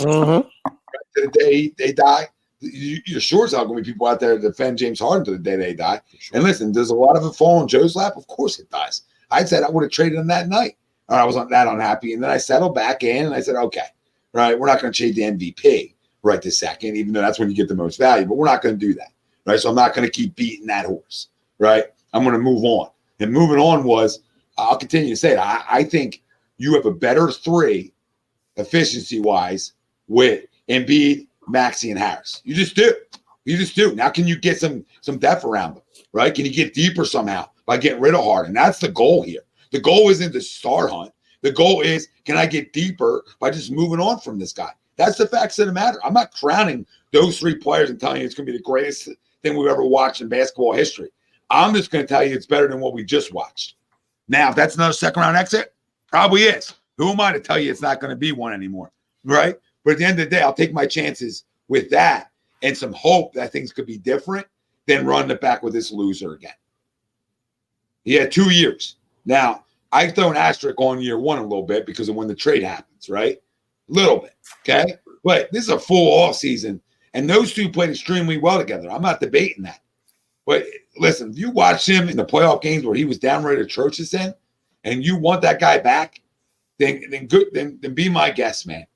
to the day they die, you're sure as hell going to be people out there to defend James Harden to the day they die. Sure. And listen, does a lot of it fall on Joe's lap? Of course it does. I said I would have traded him that night. Or I was that unhappy. And then I settled back in and I said, okay, right, we're not going to trade the MVP right this second, even though that's when you get the most value. But we're not going to do that, right? So I'm not going to keep beating that horse, right? I'm going to move on. And moving on was, I'll continue to say it, I think you have a better 3 efficiency-wise with Embiid, Maxey, and Harris. You just do. Now, can you get some depth around them, right? Can you get deeper somehow by getting rid of Harden? That's the goal here. The goal isn't the star hunt. The goal is, can I get deeper by just moving on from this guy? That's the facts of the matter. I'm not crowning those 3 players and telling you it's going to be the greatest thing we've ever watched in basketball history. I'm just going to tell you it's better than what we just watched. Now, if that's another second-round exit, probably is. Who am I to tell you it's not going to be one anymore, right? But at the end of the day, I'll take my chances with that and some hope that things could be different than run it back with this loser again. He had 2 years. Now, I throw an asterisk on year 1 a little bit because of when the trade happens, right? A little bit, okay? But this is a full offseason, and those 2 played extremely well together. I'm not debating that. But listen, if you watch him in the playoff games where he was downright atrocious in, and you want that guy back, then be my guest, man.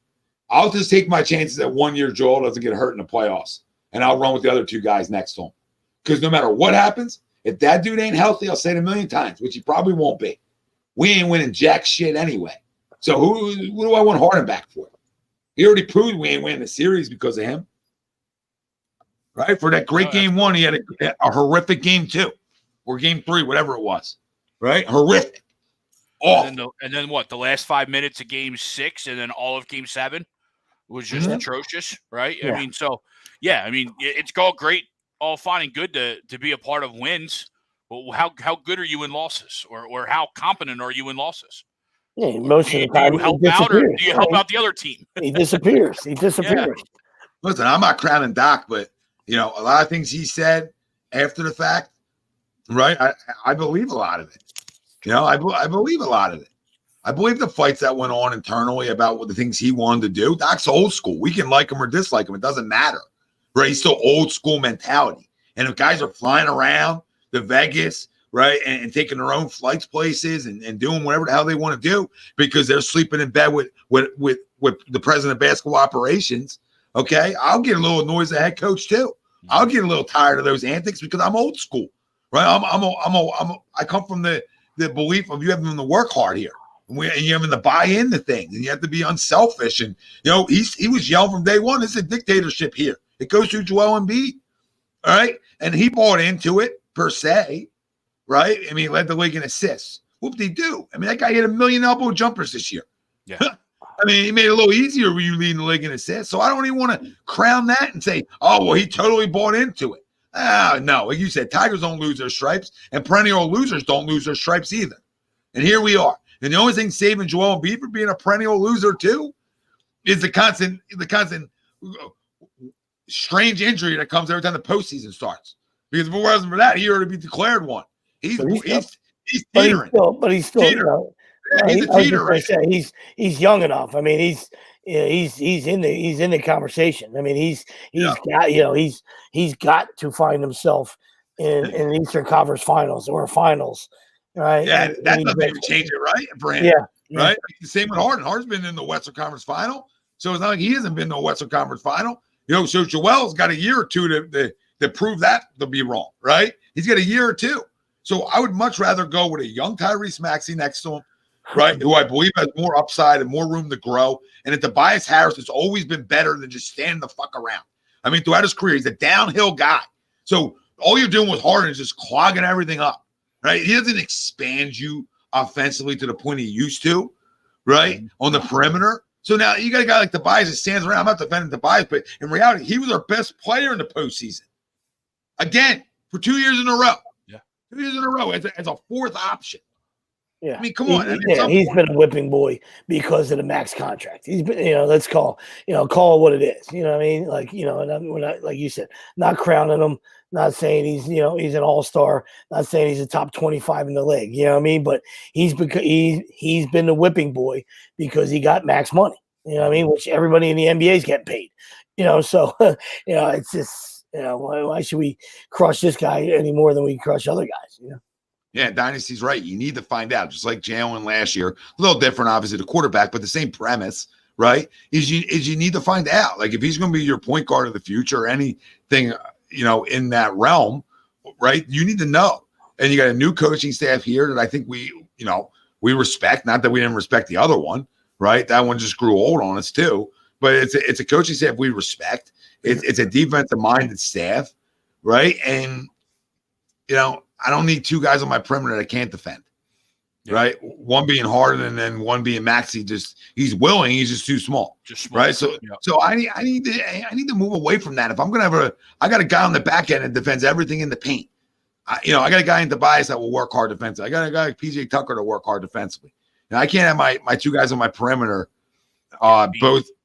I'll just take my chances that 1 year Joel doesn't get hurt in the playoffs, and I'll run with the other 2 guys next to him. Because no matter what happens, if that dude ain't healthy, I'll say it a million times, which he probably won't be. We ain't winning jack shit anyway. So who do I want Harden back for? He already proved we ain't winning the series because of him. right? For that great Oh, game one, he had a horrific game two, or game three, whatever it was, right? Horrific. And then what? The last 5 minutes of game 6 and then all of game 7 was just atrocious, right? Yeah. I mean, so yeah, I mean, it's all great, all fine and good to be a part of wins. But how good are you in losses, or how competent are you in losses? Yeah, most of the time do you help out, or do you help out the other team? He disappears. Yeah. Listen, I'm not crowning Doc, but a lot of things he said after the fact, right? I believe a lot of it. I believe a lot of it. I believe the fights that went on internally about what the things he wanted to do. Doc's old school. We can like him or dislike him. It doesn't matter, right? He's still old school mentality. And if guys are flying around to Vegas, right, and taking their own flights places and doing whatever the hell they want to do because they're sleeping in bed with the president of basketball operations, okay, I'll get a little annoyed as a head coach too. I'll get a little tired of those antics because I'm old school, right? I come from the belief of you having to work hard here. And you having to buy into things, and you have to be unselfish. And he was yelling from day one. It's a dictatorship here. It goes through Joel Embiid, all right, and he bought into it per se, right? I mean, he led the league in assists. Whoop-de-doo. I mean, that guy hit 1 million elbow jumpers this year. Yeah. I mean, he made it a little easier when you leading the league in assists. So I don't even want to crown that and say, oh, well, he totally bought into it. No, like you said, Tigers don't lose their stripes, and perennial losers don't lose their stripes either. And here we are. And the only thing saving Joel Embiid from being a perennial loser too is the constant strange injury that comes every time the postseason starts. Because if it wasn't for that, he already be declared one. He's teetering. But he's still. He's a teeter. He's young enough. I mean, he's in the conversation. I mean, he's got to find himself in an Eastern Conference Finals or finals. Right. Yeah, that doesn't even change it, right? For him. Yeah. Right. The same with Harden. Harden's been in the Western Conference Final, so it's not like he hasn't been to a Western Conference Final. So Joel's got a year or two to prove that to be wrong, right? He's got a year or two. So I would much rather go with a young Tyrese Maxey next to him, right? Who I believe has more upside and more room to grow. And at Tobias Harris has always been better than just standing the fuck around. I mean, throughout his career, he's a downhill guy. So all you're doing with Harden is just clogging everything up. Right, he doesn't expand you offensively to the point he used to, right, on the perimeter. So now you got a guy like Tobias that stands around. I'm not defending Tobias, but in reality, he was our best player in the postseason. Again, for 2 years in a row. Yeah, 2 years in a row as a fourth option. Yeah, I mean, come on. He's been a whipping boy because of the max contract. He's been, let's call it what it is. You know what I mean? Like, and we're not, like you said, not crowning him. Not saying he's an all-star. Not saying he's a top 25 in the league. You know what I mean? But he's been the whipping boy because he got max money. You know what I mean? Which everybody in the NBA is getting paid. So it's just why should we crush this guy any more than we crush other guys? Yeah, Dynasty's right. You need to find out, just like Jalen last year. A little different, obviously, the quarterback, but the same premise, right? Is you need to find out, like if he's going to be your point guard of the future or anything. In that realm, right? You need to know. And you got a new coaching staff here that I think we respect. Not that we didn't respect the other one, right? That one just grew old on us too. But it's a coaching staff we respect. It's a defensive-minded staff, right? And, I don't need two guys on my perimeter that can't defend, right? One being Harden and then one being Maxey. He's willing. He's just too small, right? So I need to move away from that. If I'm going to I got a guy on the back end that defends everything in the paint. I got a guy in Tobias that will work hard defensively. I got a guy like PJ Tucker to work hard defensively. I can't have my two guys on my perimeter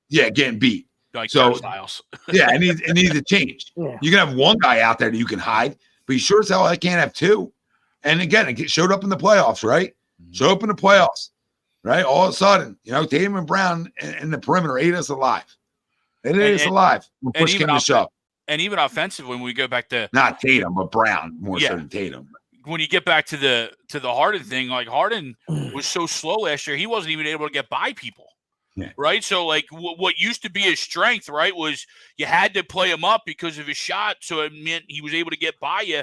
getting beat. Like styles. It needs to change. Yeah. You can have one guy out there that you can hide, but you sure as hell I can't have two. And again, it showed up in the playoffs, right? Showed up in the playoffs, right? All of a sudden, Tatum and Brown in the perimeter ate us alive. They ate us alive. Push came to shove. And even offensively, when we go back to not Tatum, but Brown more so than Tatum. When you get back to the Harden thing, like Harden was so slow last year, he wasn't even able to get by people. Yeah. Right. So like what used to be his strength, right, was you had to play him up because of his shot. So it meant he was able to get by you.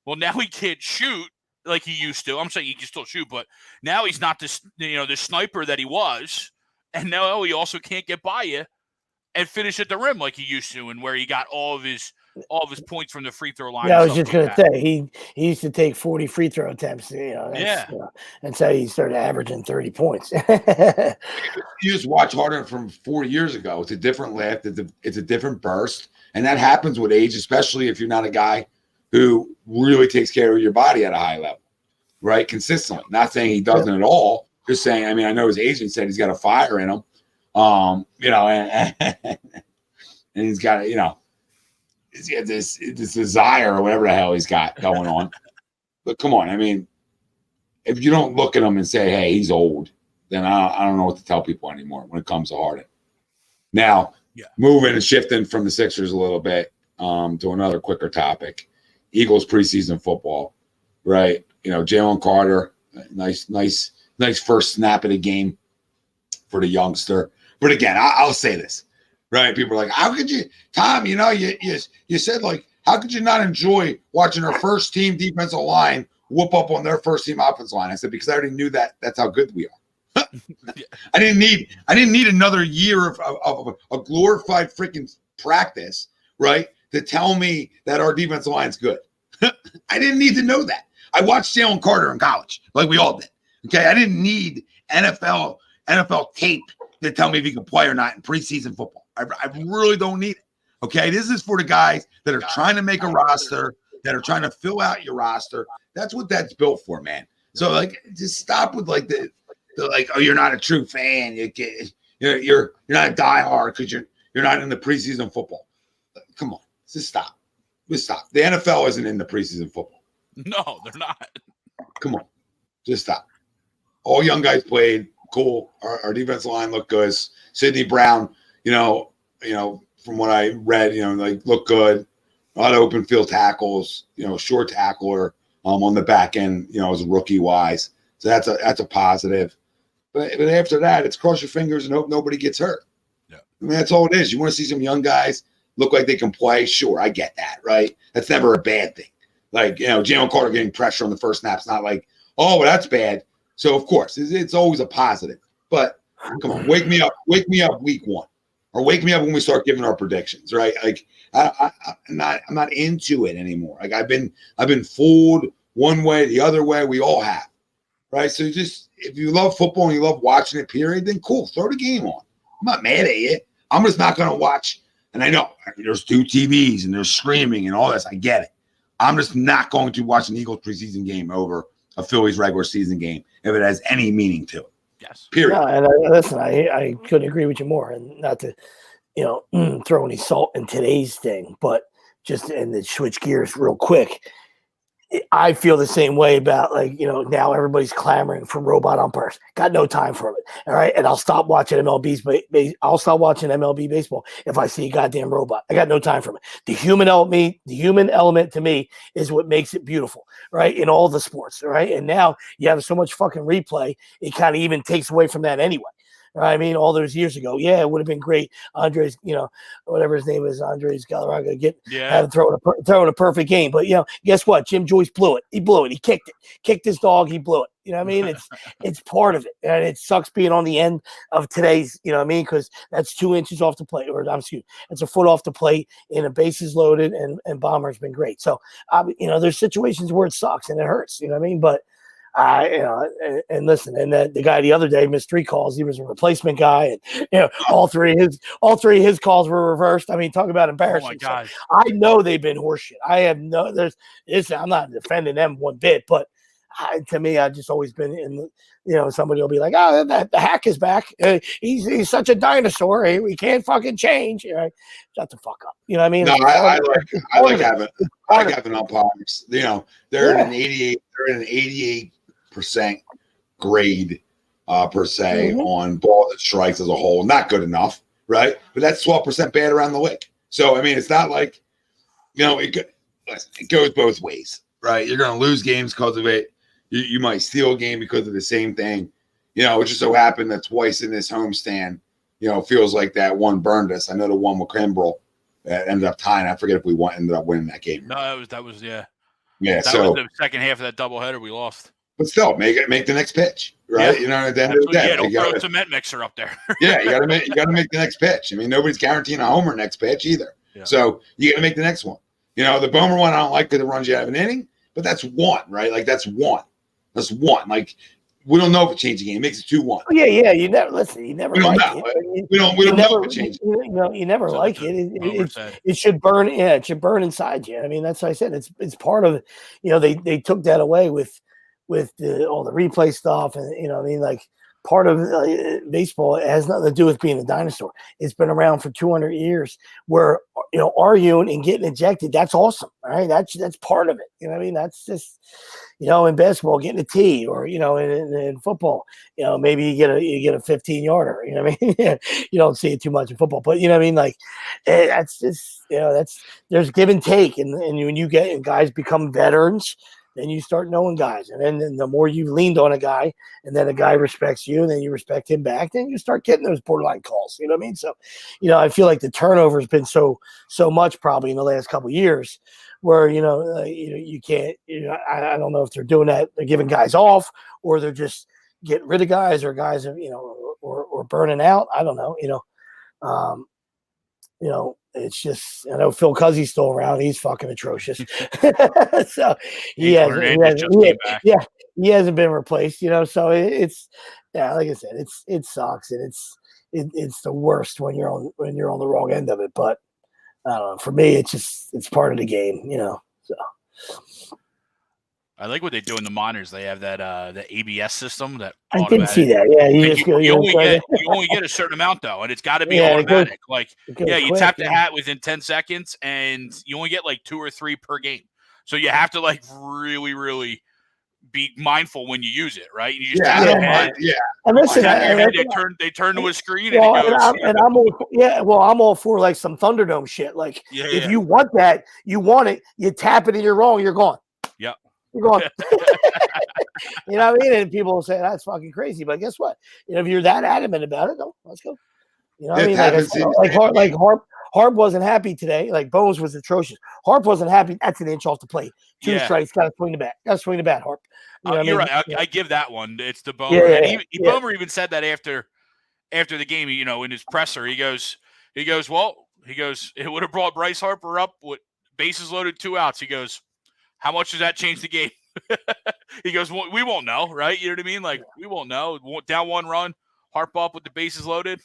Well, now he can't shoot like he used to. I'm saying he can still shoot, but now he's not this, the sniper that he was. And now he also can't get by you and finish at the rim like he used to, and where he got all of his all of his points from the free throw line. Yeah, I and was stuff just like gonna that. say he used to take 40 free throw attempts. Yeah. That's how he started averaging 30 points. You just watch Harden from 4 years ago. It's a different lift. It's a different burst, and that happens with age, especially if you're not a guy who really takes care of your body at a high level, right? Consistently. Not saying he doesn't at all. Just saying. I mean, I know his agent said he's got a fire in him, and he's got he's got this desire or whatever the hell he's got going on. But come on, I mean, if you don't look at him and say, "Hey, he's old," then I don't know what to tell people anymore when it comes to Harden. Now, moving and shifting from the Sixers a little bit to another quicker topic, Eagles preseason football, right? Jalen Carter, nice first snap of the game for the youngster. But again, I'll say this, right? People are like, how could you, Tom, you said, like, how could you not enjoy watching our first team defensive line whoop up on their first team offensive line? I said, because I already knew that's how good we are. I didn't need another year of a glorified freaking practice, right, to tell me that our defensive line's good. I didn't need to know that. I watched Jalen Carter in college, like we all did. Okay, I didn't need NFL tape to tell me if he can play or not in preseason football. I really don't need it. Okay, this is for the guys that are trying to make a roster, that are trying to fill out your roster. That's what that's built for, man. So like, just stop with like the like, oh, you're not a true fan. You're not a diehard because you're not in the preseason football. Come on, just stop. Just stop. The NFL isn't in the preseason football. No, they're not. Come on, just stop. All young guys played. Cool. Our defensive line looked good. Sidney Brown, from what I read, like looked good. A lot of open field tackles. Short tackler on the back end. As rookie wise, so that's a positive. But after that, it's cross your fingers and hope nobody gets hurt. Yeah, I mean that's all it is. You want to see some young guys look like they can play. Sure, I get that. Right? That's never a bad thing. Like Jalen Carter getting pressure on the first snap. It's not like, oh, well, that's bad. So of course, it's always a positive. But come on, wake me up week one, or wake me up when we start giving our predictions, right? Like I'm not into it anymore. Like I've been fooled one way, the other way. We all have, right? So just if you love football and you love watching it, period, then cool, throw the game on. I'm not mad at you. I'm just not going to watch. And I know there's two TVs and there's streaming and all this. I get it. I'm just not going to watch an Eagles preseason game over a Phillies regular season game if it has any meaning to it. Yes. Period. No, and listen, I couldn't agree with you more. And not to, throw any salt in today's thing, but just and to switch gears real quick. I feel the same way about now everybody's clamoring for robot umpires. Got no time for it. All right, and I'll stop watching MLB baseball if I see a goddamn robot. I got no time for it. The human element to me is what makes it beautiful, right? In all the sports, right? And now you have so much fucking replay, it kind of even takes away from that anyway. I mean, all those years ago, it would have been great. Andres, whatever his name is, Andres Galarraga, throwing a perfect game. But guess what? Jim Joyce blew it. He blew it. He kicked his dog. He blew it. You know what I mean? It's part of it, and it sucks being on the end of today's. You know what I mean? Because that's 2 inches off the plate, it's a foot off the plate, and a bases loaded, and Bomber's been great. So, there's situations where it sucks and it hurts. You know what I mean? But and listen, and the guy the other day missed 3 calls. He was a replacement guy, and all three of his calls were reversed. I mean, talk about embarrassing. Oh my God. So I know they've been horseshit. I'm not defending them one bit, but to me, I've just always been in. Somebody will be like, "Oh, the hack is back. He's such a dinosaur. We can't fucking change." Shut the fuck up. You know what I mean? No, I like having umpires. They're in an 88. They're in an 88% grade per se on ball that strikes as a whole. Not good enough, right? But that's 12% bad around the league. So I mean, it's not like it goes both ways, right? You're going to lose games because of it. You might steal a game because of the same thing. It just so happened that twice in this homestand, feels like that one burned us. I know the one with Kimbrel that ended up tying. I forget if we ended up winning that game. No, that was yeah. Yeah, that was the second half of that doubleheader we lost. But still, make the next pitch, right? Yeah. At the end of the day, don't throw a cement mixer up there. Yeah, you got to make the next pitch. I mean, nobody's guaranteeing a homer next pitch either. Yeah. So you got to make the next one. You know, the Bomer one I don't like because it runs you out of an inning, but that's one, right? Like that's one. That's one. Like we don't know if it changed the game. It makes it 2-1. Yeah. You never listen. You never We don't like know. it. We don't know if it changed. You never So like that's it. what Homer said. It should burn. Yeah, it should burn inside you. I mean, that's what I said. It's part of. They took that away with all the replay stuff, and I mean, like part of baseball. It has nothing to do with being a dinosaur. It's been around for 200 years. Where arguing and getting ejected, that's awesome. All right, that's part of it. You know what I mean? That's just in basketball getting a tee, or in football, maybe you get a 15-yarder. You know what I mean? You don't see it too much in football, but you know what I mean. Like that's just there's give and take, and when you get and guys become veterans. Then you start knowing guys, and then the more you've leaned on a guy, and then a guy respects you, and then you respect him back, then you start getting those borderline calls. You know what I mean? So, I feel like the turnover has been so much probably in the last couple of years, where you can't. I don't know if they're doing that. They're giving guys off, or they're just getting rid of guys, or guys are or burning out. I don't know. It's just I know Phil Cuzzy's still around. He's fucking atrocious. So he hasn't been replaced. So it's like I said, it sucks, and it's the worst when you're on the wrong end of it. But I don't know. For me, it's part of the game. So. I like what they do in the minors. They have that the ABS system that I did see that. Yeah, you only get a certain amount though, and it's got to be automatic. You tap the hat within 10 seconds, and you only get like 2 or 3 per game. So you have to like really, really be mindful when you use it, right? You just tap the hat. Yeah. And listen, they turn to a screen, well, and it goes. and I'm all for like some Thunderdome shit. Like if you want that, you want it. You tap it and you're wrong, you're gone. Yep. You're going, you know what I mean? And people will say that's fucking crazy, but guess what? If you're that adamant about it, no, let's go. You know what I mean? Harp wasn't happy today. Like Bones was atrocious. Harp wasn't happy. That's an inch off the plate. 2 strikes. Got to swing the bat. Got to swing the bat, Harp. You're right. I give that one. It's the Bomer. And Bomer even said that after the game. In his presser, he goes, it would have brought Bryce Harper up with bases loaded, 2 outs. He goes, how much does that change the game? He goes, well, we won't know, right? You know what I mean? Like, we won't know. Down 1 run, Harp up with the bases loaded.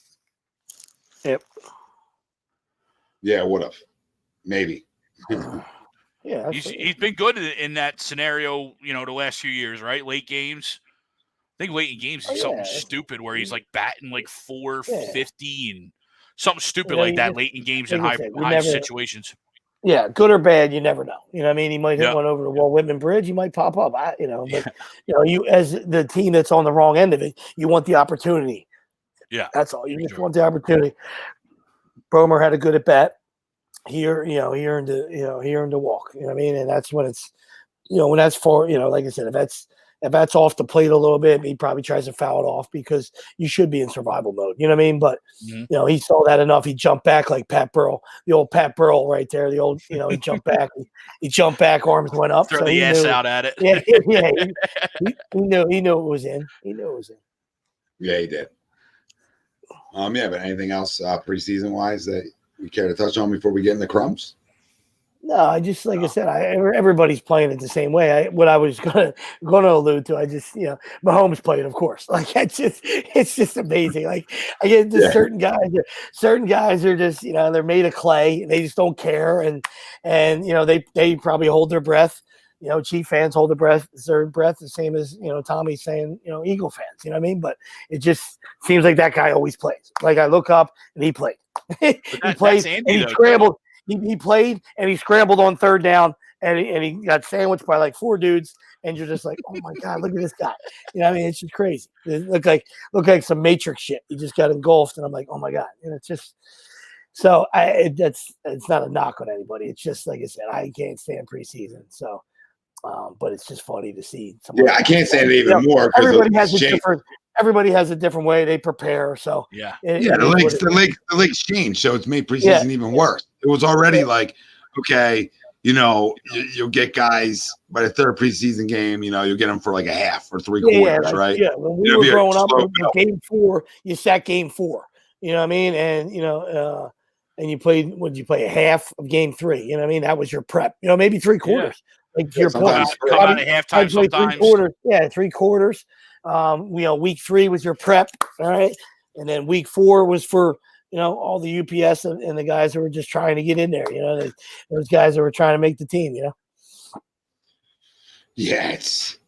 Yep. Yeah, would have. Maybe. Yeah. He's been good in that scenario, the last few years, right? Late games. I think late in games is something stupid where he's like batting like 450 and something stupid like that late in games in high situations. Yeah, good or bad, you never know. You know what I mean? He might hit one over the Walt Whitman Bridge. He might pop up. But you as the team that's on the wrong end of it, you want the opportunity. Yeah, that's all. You just want the opportunity. Bomer had a good at bat. He earned the walk. You know what I mean? And that's when it's, when that's for, like I said, if that's off the plate a little bit, he probably tries to foul it off because you should be in survival mode. You know what I mean? But, he saw that enough. He jumped back like Pat Burrell, the old Pat Burrell right there. The old, he jumped back. He jumped back, arms went up. Throw the ass out at it. Yeah. He knew it was in. Yeah, he did. But anything else preseason-wise that you care to touch on before we get in the crumbs? No, I just I said, everybody's playing it the same way. What I was gonna allude to, I just Mahomes played, of course. Like it's just amazing. Like I get just certain guys are just they're made of clay and they just don't care and they probably hold their breath. Chief fans hold their breath the same as Tommy's saying Eagle fans. You know what I mean? But it just seems like that guy always plays. Like I look up and he played. He played and he scrambled. He played and he scrambled on 3rd down and he got sandwiched by like 4 dudes. And you're just like, oh my God, look at this guy. You know what I mean? It's just crazy. It looked like some Matrix shit. He just got engulfed. And I'm like, oh my God. And it's just, so it's not a knock on anybody. It's just, like I said, I can't stand preseason. So, but it's just funny to see. I can't say it even more. Everybody has a different way they prepare. So the league's changed, so it's made preseason even worse. It was already like, okay, you'll get guys by the 3rd preseason game. You'll get them for like a half or 3 quarters, right? Yeah, when we were growing up, game 4, you sat game 4. You know what I mean? And and you played, would you play a half of game 3? You know what I mean? That was your prep. You know, maybe 3 quarters. Like to your point, come out at halftime sometimes. 3 quarters. Yeah, 3 quarters. Week 3 was your prep, all right, and then week 4 was for all the UPS and the guys that were just trying to get in there. Those guys that were trying to make the team. Yeah, it's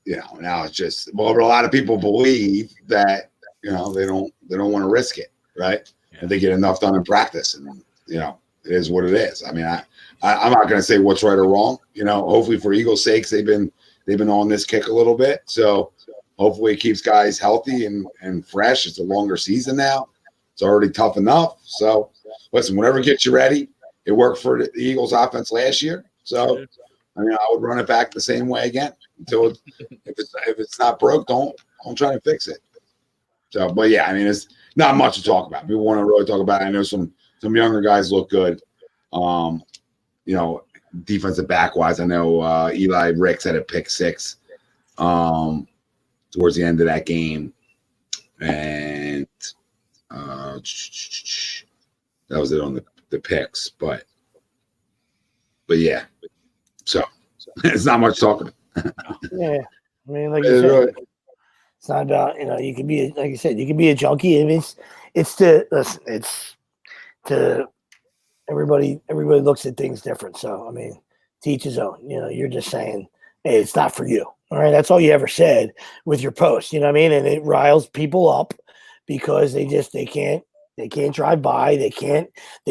now it's just a lot of people believe that they don't want to risk it, right? Yeah. And they get enough done in practice, and it is what it is. I mean, I'm not going to say what's right or wrong. Hopefully for Eagles' sakes, they've been on this kick a little bit, so hopefully it keeps guys healthy and fresh. It's a longer season now. It's already tough enough. So listen, whatever gets you ready. It worked for the Eagles offense last year, so. I mean, I would run it back the same way again until if it's not broke, don't try to fix it. So, but yeah, I mean, it's not much to talk about. People want to really talk about it. I know some younger guys look good. Defensive back wise, I know Eli Ricks had a pick 6 towards the end of that game, and that was it on the picks. But yeah. So it's not much talking. Yeah, I mean, like you said, it's not about you can be like you said, you can be a junkie. I mean, it's to everybody. Everybody looks at things different. So I mean, to each his own. You're just saying, hey, it's not for you. All right, that's all you ever said with your post. You know what I mean? And it riles people up because they can't. They can't drive by. They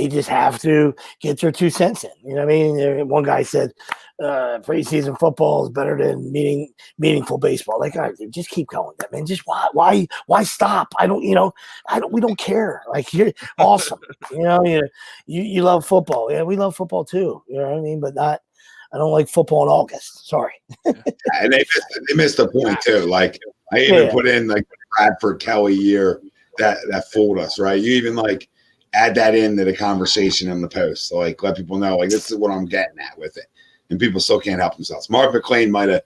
just have to get their 2 cents in. You know what I mean? One guy said, preseason football is better than meaningful baseball. Like, all right, dude, just keep going, man. Just why stop? We don't care. Like, you're awesome. You love football. Yeah, we love football too. You know what I mean? But I don't like football in August. Sorry. And they missed the point too. Like, I even put in like Bradford Kelly year. That fooled us, right? You even add that into the conversation in the post, so let people know this is what I'm getting at with it, and people still can't help themselves. Mark McClain might have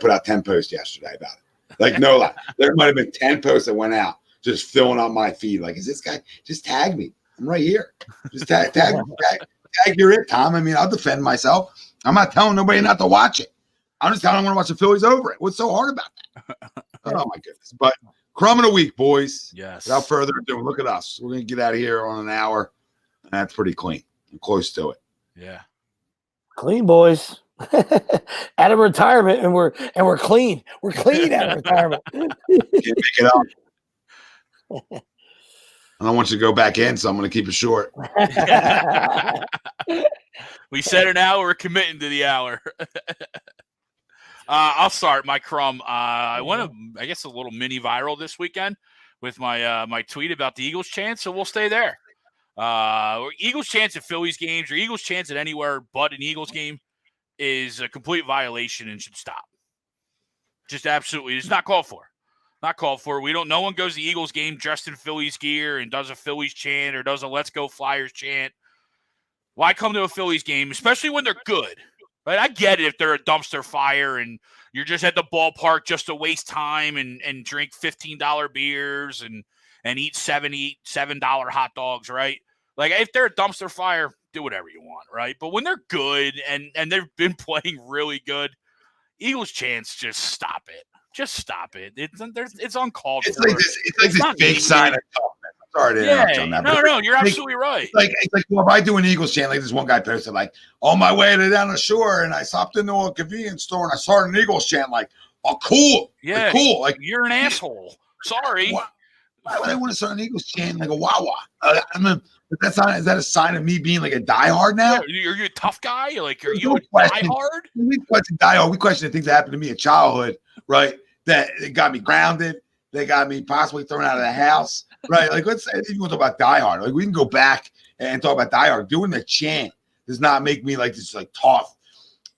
put out 10 posts yesterday about it. No lie, there might have been 10 posts that went out just filling up my feed. Is this guy? Just tag me. I'm right here. Just tag you're it, Tom. I mean, I'll defend myself. I'm not telling nobody not to watch it. I'm just telling them I want to watch the Phillies over it. What's so hard about that? Oh my goodness, but. Crumb of the week, boys. Yes. Without further ado, look at us. We're going to get out of here on an hour. And that's pretty clean. I'm close to it. Yeah. Clean, boys. Out of retirement, and we're clean. We're clean out of retirement. Can't make it up. I don't want you to go back in, so I'm going to keep it short. We said an hour. We're committing to the hour. I'll start my crumb. I went, I guess, a little mini viral this weekend with my my tweet about the Eagles chance, so we'll stay there. Eagles chance at Phillies games or Eagles chance at anywhere but an Eagles game is a complete violation and should stop. Just absolutely. It's not called for. Not called for. No one goes to the Eagles game dressed in Phillies gear and does a Phillies chant or does a Let's Go Flyers chant. Why come to a Phillies game, especially when they're good? Right? I get it if they're a dumpster fire and you're just at the ballpark just to waste time and drink $15 beers and eat $7 hot dogs, right? If they're a dumpster fire, do whatever you want, right? But when they're good and they've been playing really good, Eagles chance, just stop it. Just stop it. It's uncalled for. It's like this big sign of toughness. Sorry to interrupt you on that. No, you're absolutely right. Well, if I do an Eagles chant, this one guy posted, on my way down the shore, and I stopped into a convenience store, and I started an Eagles chant, oh, cool. Yeah, cool. You're an asshole. Sorry. Why would I want to start an Eagles chant like a Wawa? Is that a sign of me being a diehard now? Yeah, are you a tough guy? Are you a diehard? We question diehard. We question the things that happened to me in childhood, right? That it got me grounded. They got me possibly thrown out of the house, right? Let's if you want to talk about diehard, we can go back and talk about diehard. Doing the chant does not make me this tough.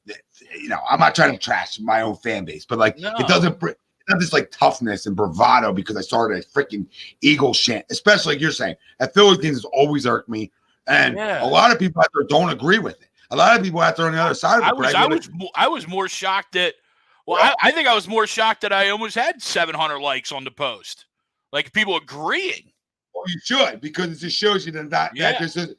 I'm not trying to trash my own fan base, but it doesn't. It's not this toughness and bravado because I started a freaking Eagles chant, especially you're saying at Phillies games has always irked me, and a lot of people out there don't agree with it. A lot of people out there on the other side of it. I was more shocked that. Well, I think I was more shocked that I almost had 700 likes on the post. People agreeing. you should, because it just shows you that Yeah. it's a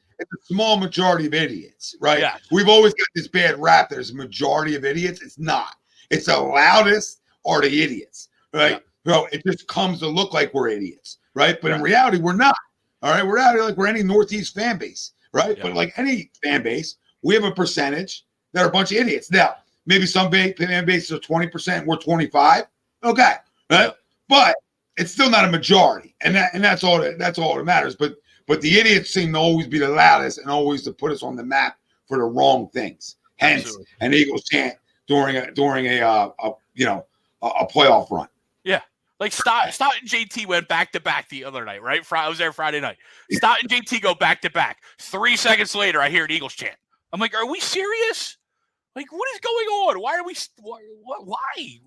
small majority of idiots, right? Yeah. We've always got this bad rap. There's a majority of idiots. It's not. It's the loudest are the idiots, right? Yeah. Bro, it just comes to look like we're idiots, right? But in reality, we're not. All right, we're out like we're any Northeast fan base, right? Yeah. But like any fan base, we have a percentage that are a bunch of idiots. Now, maybe some fan bases are 20%, we're 25. Okay, right? Yeah. But it's still not a majority, and that's all that matters. But the idiots seem to always be the loudest and always to put us on the map for the wrong things. Hence, Absolutely. an Eagles chant during a playoff run. Yeah. Like Stott and JT went back to back the other night, right? I was there Friday night. Stott and JT go back to back. 3 seconds later, I hear an Eagles chant. I'm like, are we serious? Like, what is going on? Why are we? Why?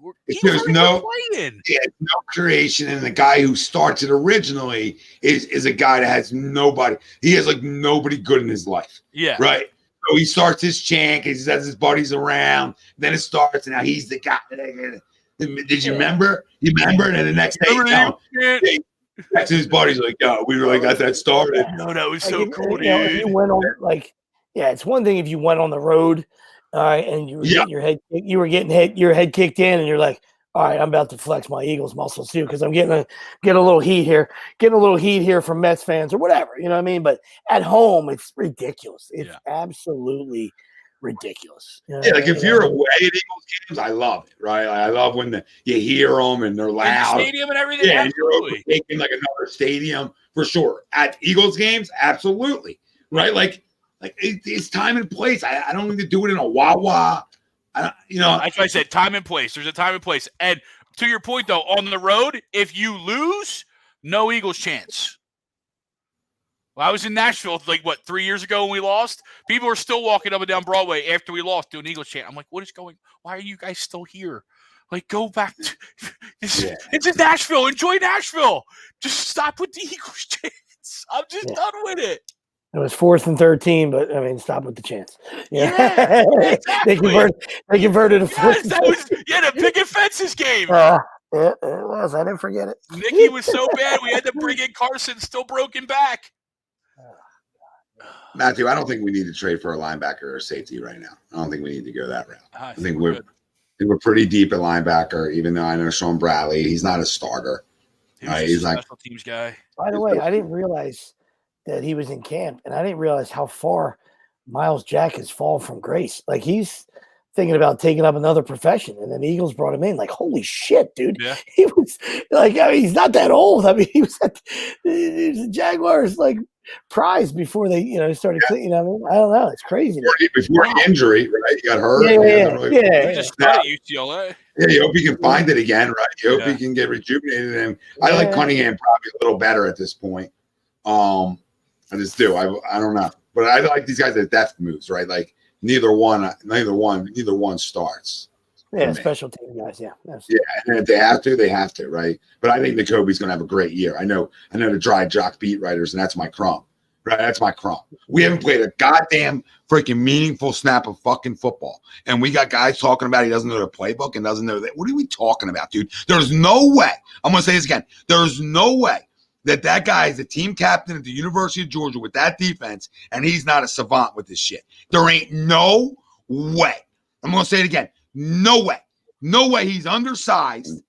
There's no playing. Yeah, no creation, and the guy who starts it originally is a guy that has nobody. He has like nobody good in his life. Yeah. Right. So he starts his chant because he has his buddies around. Then it starts, and now he's the guy. Did you remember? You remember? And then the next day, next to his buddies like, "Yo, we really got that started." No, that was so cool, dude. If you went on it's one thing if you went on the road, and you were getting your head kicked in, and you're like, all right, I'm about to flex my Eagles muscles too because I'm getting a little heat here from Mets fans or whatever, you know what I mean? But at home, it's ridiculous. It's absolutely ridiculous. You know like if you're away at Eagles games, I love it, right? I love when you hear them and they're loud. The stadium and everything. Yeah, absolutely. and you're overtaking like another stadium for sure. At Eagles games, absolutely, right? Like it's time and place. I don't need to do it in a wah-wah. That's why I said time and place. There's a time and place. And to your point, though, on the road, if you lose, no Eagles chance. Well, I was in Nashville 3 years ago when we lost. People are still walking up and down Broadway after we lost doing Eagles chant. I'm like, what is going? Why are you guys still here? Like, go back. It's in Nashville. Enjoy Nashville. Just stop with the Eagles chants. I'm just done with it. It was 4th and 13, but I mean, stop with the chance. Yeah, exactly. They converted a 4th. That was the picket fences game. It was. I didn't forget it. Nicky was so bad we had to bring in Carson, still broken back. Matthew, I don't think we need to trade for a linebacker or a safety right now. I don't think we need to go that route. I think we're pretty deep at linebacker, even though I know Sean Bradley, he's not a starter. He's a special teams guy. By the way, I didn't realize that he was in camp, and I didn't realize how far Miles Jack has fallen from grace. Like, he's thinking about taking up another profession, and then the Eagles brought him in. Like, holy shit, dude. Yeah. He was like, I mean, he's not that old. I mean, he was at the Jaguars prize before they started cleaning. I mean, I don't know, it's crazy. Before the injury, right? He got hurt. He just started at UCLA. Yeah, you hope he can find it again, right? You hope he can get rejuvenated. And I like Cunningham probably a little better at this point. I just do. I don't know, but I like these guys at depth moves, right? Like neither one starts. Yeah, special team guys. Yeah, absolutely. Yeah, and if they have to, right? But I think Nakobe's going to have a great year. I know the dry jock beat writers, and that's my crumb, right? That's my crumb. We haven't played a goddamn freaking meaningful snap of fucking football, and we got guys talking about he doesn't know the playbook and doesn't know that. What are we talking about, dude? There's no way. I'm going to say this again. There's no way that guy is a team captain at the University of Georgia with that defense, and he's not a savant with this shit. There ain't no way. I'm going to say it again. No way. No way he's undersized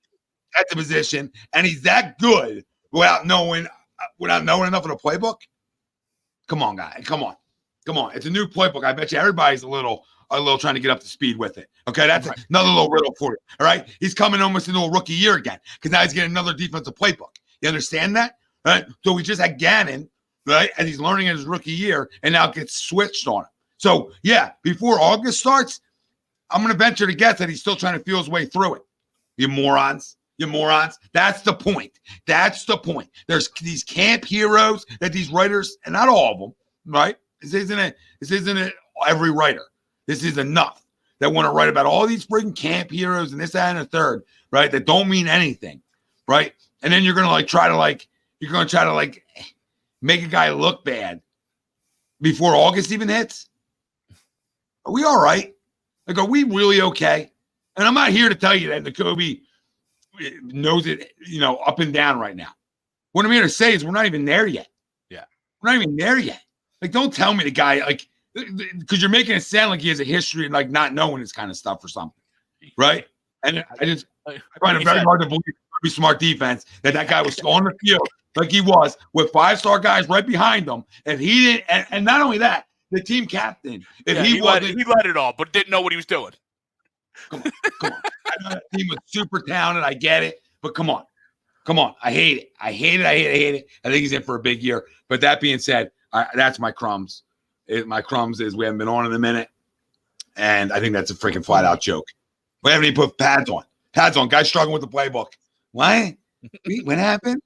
at the position, and he's that good without knowing enough of the playbook. Come on, guy. Come on. It's a new playbook. I bet you everybody's a little trying to get up to speed with it. Okay, that's another little riddle for you. All right, he's coming almost into a rookie year again because now he's getting another defensive playbook. You understand that? Right. So we just had Gannon, right? And he's learning in his rookie year, and now it gets switched on him. So yeah, before August starts, I'm going to venture to guess that he's still trying to feel his way through it. You morons. That's the point. There's these camp heroes that these writers, and not all of them, right? This isn't it. Every writer. This is enough that want to write about all these freaking camp heroes and this, that, and the third, right? That don't mean anything, right? And then you're going to try to make a guy look bad before August even hits. Are we all right? Are we really okay? And I'm not here to tell you that Nakobe knows it, up and down right now. What I'm here to say is we're not even there yet. Yeah. We're not even there yet. Like, don't tell me the guy, like, because you're making it sound like he has a history of, like, not knowing this kind of stuff or something. Right? And I find it very hard to believe be smart defense that guy was on the field like he was with 5-star guys right behind him. And he didn't, and not only that, the team captain, he let it all, but didn't know what he was doing. Come on. I know that team was super talented. I get it, but come on. I hate it. I hate it. I think he's in for a big year. But that being said, that's my crumbs. My crumbs is we haven't been on in a minute, and I think that's a freaking flat out joke. We haven't even put pads on. Guys struggling with the playbook. What? What happened?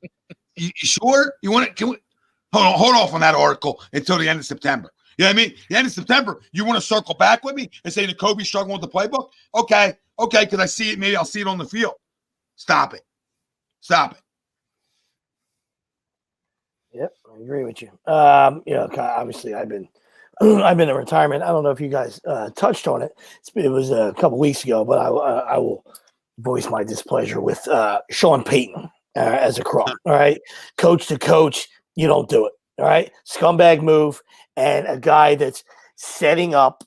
You sure? You want to? Can we hold off on that article until the end of September? You know what I mean? The end of September, you want to circle back with me and say that Kobe's struggling with the playbook? Okay, because I see it. Maybe I'll see it on the field. Stop it. Yep, I agree with you. Obviously, I've been in retirement. I don't know if you guys touched on it. It was a couple weeks ago, but I will voice my displeasure with Sean Payton as a crumb. All right, coach to coach, you don't do it. All right, scumbag move, and a guy that's setting up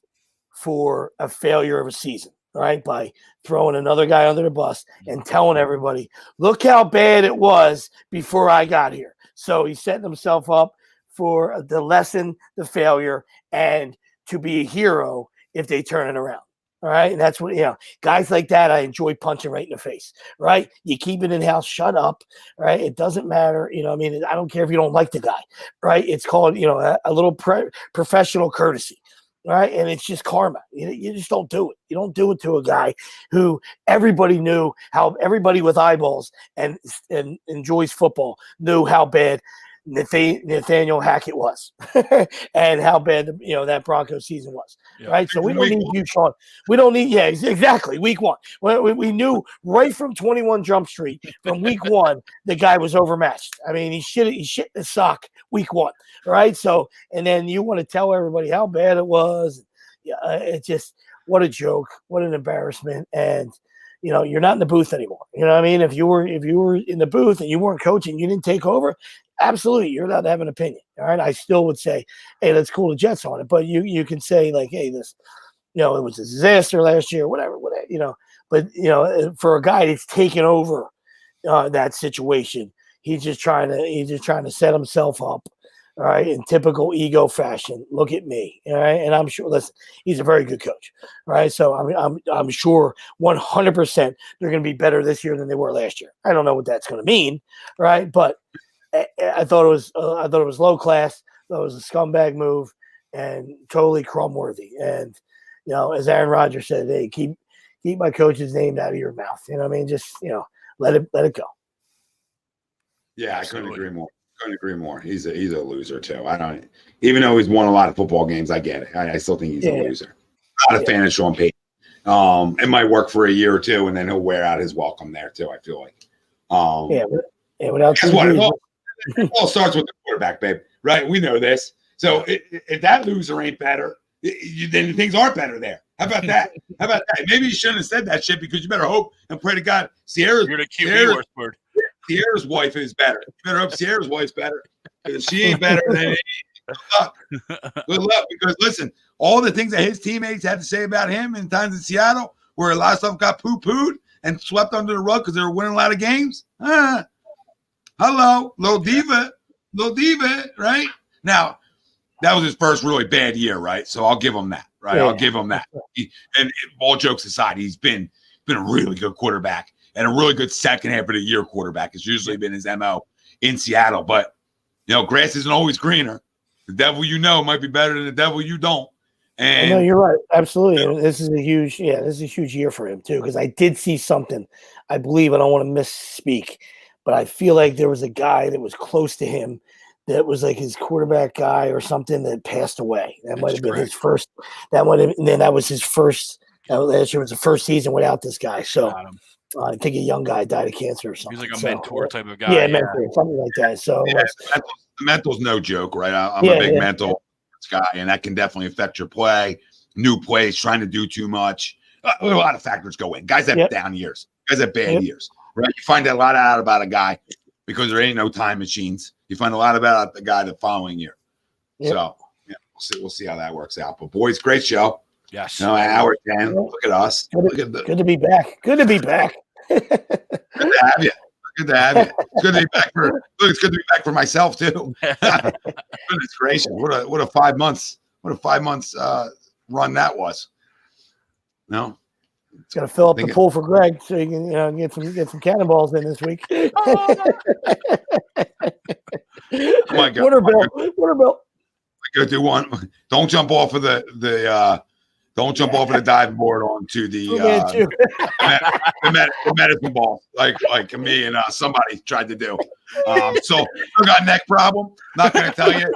for a failure of a season. All right, by throwing another guy under the bus and telling everybody, look how bad it was before I got here. So he's setting himself up for the lesson, the failure, and to be a hero if they turn it around. All right. And that's what, guys like that, I enjoy punching right in the face. Right. You keep it in house, shut up. Right. It doesn't matter. I don't care if you don't like the guy. Right. It's called, a little professional courtesy. Right. And it's just karma. You just don't do it. You don't do it to a guy who everybody knew how everybody with eyeballs and enjoys football knew how bad Nathaniel Hackett was and how bad that Broncos season was. Yeah. Right. So we don't need you, Sean. We don't need. Yeah, exactly. Week one. We knew right from 21 Jump Street from week one, the guy was overmatched. I mean, he shit the sock week one. Right. So, and then you want to tell everybody how bad it was. Yeah. It's just, what a joke. What an embarrassment. And, you're not in the booth anymore. You know what I mean? If you were in the booth and you weren't coaching, you didn't take over. Absolutely, you're allowed to have an opinion. All right, I still would say, hey, let's cool the Jets on it. But you can say like, hey, this, it was a disaster last year, whatever. But for a guy that's taken over that situation, he's just trying to set himself up. All right, in typical ego fashion. Look at me. All right, and I'm sure. Listen, he's a very good coach. All right, so I'm sure 100% they're going to be better this year than they were last year. I don't know what that's going to mean. Right, but I thought it was low class. I thought it was a scumbag move and totally crumb worthy. And as Aaron Rodgers said, hey, keep my coach's name out of your mouth. You know what I mean? Just let it go. Yeah, I couldn't agree more. He's a loser too. Even though he's won a lot of football games, I get it. I still think he's a loser. Not a fan of Sean Payton. It might work for a year or two, and then he'll wear out his welcome there too. I feel like. Without it all starts with the quarterback, babe. Right? We know this. So if that loser ain't better, then things aren't better there. How about that? Maybe you shouldn't have said that shit, because you better hope and pray to God Sierra's wife is better. You better hope Sierra's wife's better, because she ain't better than good luck. Because listen, all the things that his teammates had to say about him in times in Seattle, where a lot of stuff got poo-pooed and swept under the rug because they were winning a lot of games. Hello, little diva, right? Now, that was his first really bad year, right? So I'll give him that, right? Yeah. I'll give him that. And all jokes aside, he's been a really good quarterback and a really good second half of the year quarterback. It's usually been his MO in Seattle. But, grass isn't always greener. The devil might be better than the devil you don't. And no, you're right. Absolutely. This is a huge year for him too, because I did see something. I believe, I don't want to misspeak, but I feel like there was a guy that was close to him that was like his quarterback guy or something that passed away. That might have been his first. That was his first. Last year was the first season without this guy. So I think a young guy died of cancer or something. He's like a mentor type of guy. Yeah, mentor, something like that. So the mental's no joke, right? I'm a big mental guy, and that can definitely affect your play. New plays, trying to do too much. A lot of factors go in. Guys have down years. Guys have bad years, right? You find a lot out about a guy because there ain't no time machines. You find a lot about the guy the following year. Yep. So yeah, we'll see how that works out. But boys, great show. Yes. No, hour 10. Look at us. Good to be back. Good to be back. Good to have you. Good to have you. It's good to be back it's good to be back for myself too. Goodness gracious. What a 5 months. What a 5 months run that was. No. It's gonna fill up the pool for Greg so you can get some cannonballs in this week. Oh my God. Waterbill. Go do one. Don't jump off of the off of the diving board onto the medicine ball like me and somebody tried to do. So I got a neck problem. Not gonna tell you.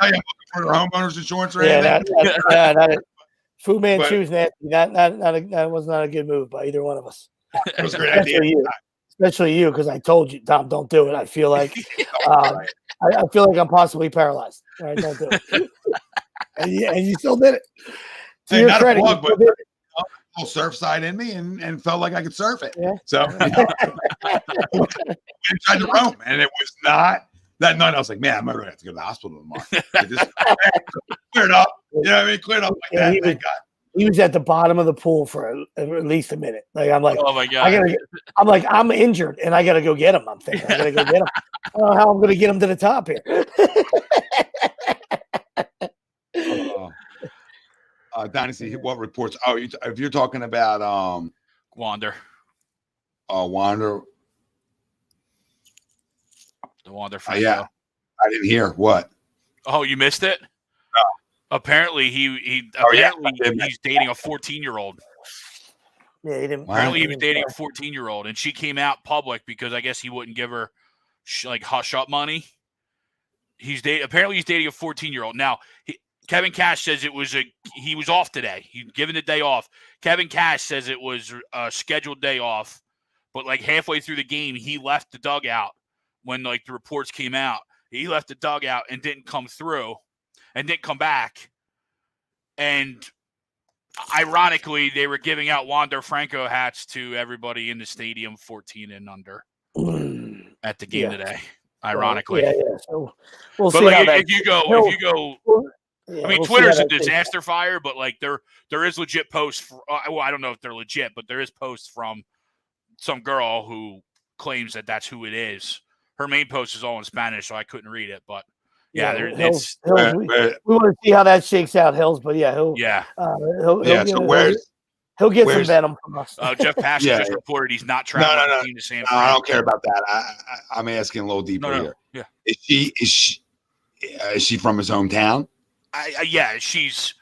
I'm looking for the homeowners insurance or anything. Fu Manchu's nasty. That was not a good move by either one of us. It was a great idea. Especially you, because I told you, Tom, don't do it. I feel like I feel like I'm possibly paralyzed. All right, don't do it. and you still did it. To your not credit, a plug, but a little surf side in me and felt like I could surf it. Yeah. So I tried to roam, and it was not that night. I was like, man, I might really have to go to the hospital tomorrow. Just cleared up. You know what I mean? Cleared up like that. Thank God. He was at the bottom of the pool for at least a minute. Like I'm like, oh my God. I'm injured and I gotta go get him. I'm thinking I gotta go get him. I don't know how I'm gonna get him to the top here. Dynasty, what reports? Oh, if you're talking about Wander. Wander. The Wander Franco. Yeah. I didn't hear what. Oh, you missed it? No. Apparently he's dating a 14-year-old. Yeah, he didn't. Apparently he was dating a 14-year-old, and she came out public because I guess he wouldn't give her hush up money. Apparently he's dating a 14-year-old. Now, Kevin Cash says he was off today. He'd given the day off. Kevin Cash says it was a scheduled day off, but halfway through the game, he left the dugout when the reports came out. He left the dugout and didn't come through and didn't come back. And ironically, they were giving out Wander Franco hats to everybody in the stadium 14 and under at the game today. Ironically. Yeah. So we'll see how if you go yeah, I mean, Twitter's a disaster fire, but there is legit posts. I don't know if they're legit, but there is posts from some girl who claims that that's who it is. Her main post is all in Spanish, so I couldn't read it. But we want to see how that shakes out, Hills. But he'll get some venom from us. Jeff Passion just reported he's not traveling to San Fran. I don't care about that. I'm asking a little deeper here. Yeah, is she from his hometown? Yeah, she's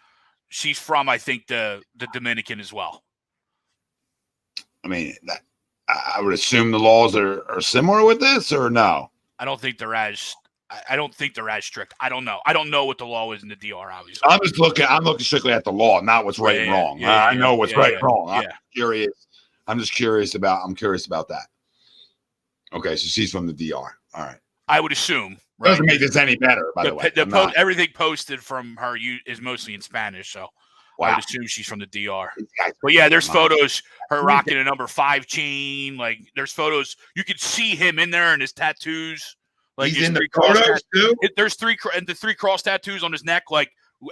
from, I think, the Dominican as well. I mean, I would assume the laws are similar with this, or no? I don't think they're as strict. I don't know. I don't know what the law is in the DR. Obviously, I'm looking strictly at the law, not what's right and wrong. I know what's right and wrong. I'm curious. I'm curious about that. Okay, so she's from the DR. All right. I would assume. Right? Doesn't make this any better, by the way. Everything posted from her is mostly in Spanish, so I would assume she's from the DR. But yeah, there's photos her rocking a number 5 chain. There's photos you could see him in there and his tattoos. He's in the photos too. There's 3 cross tattoos on his neck.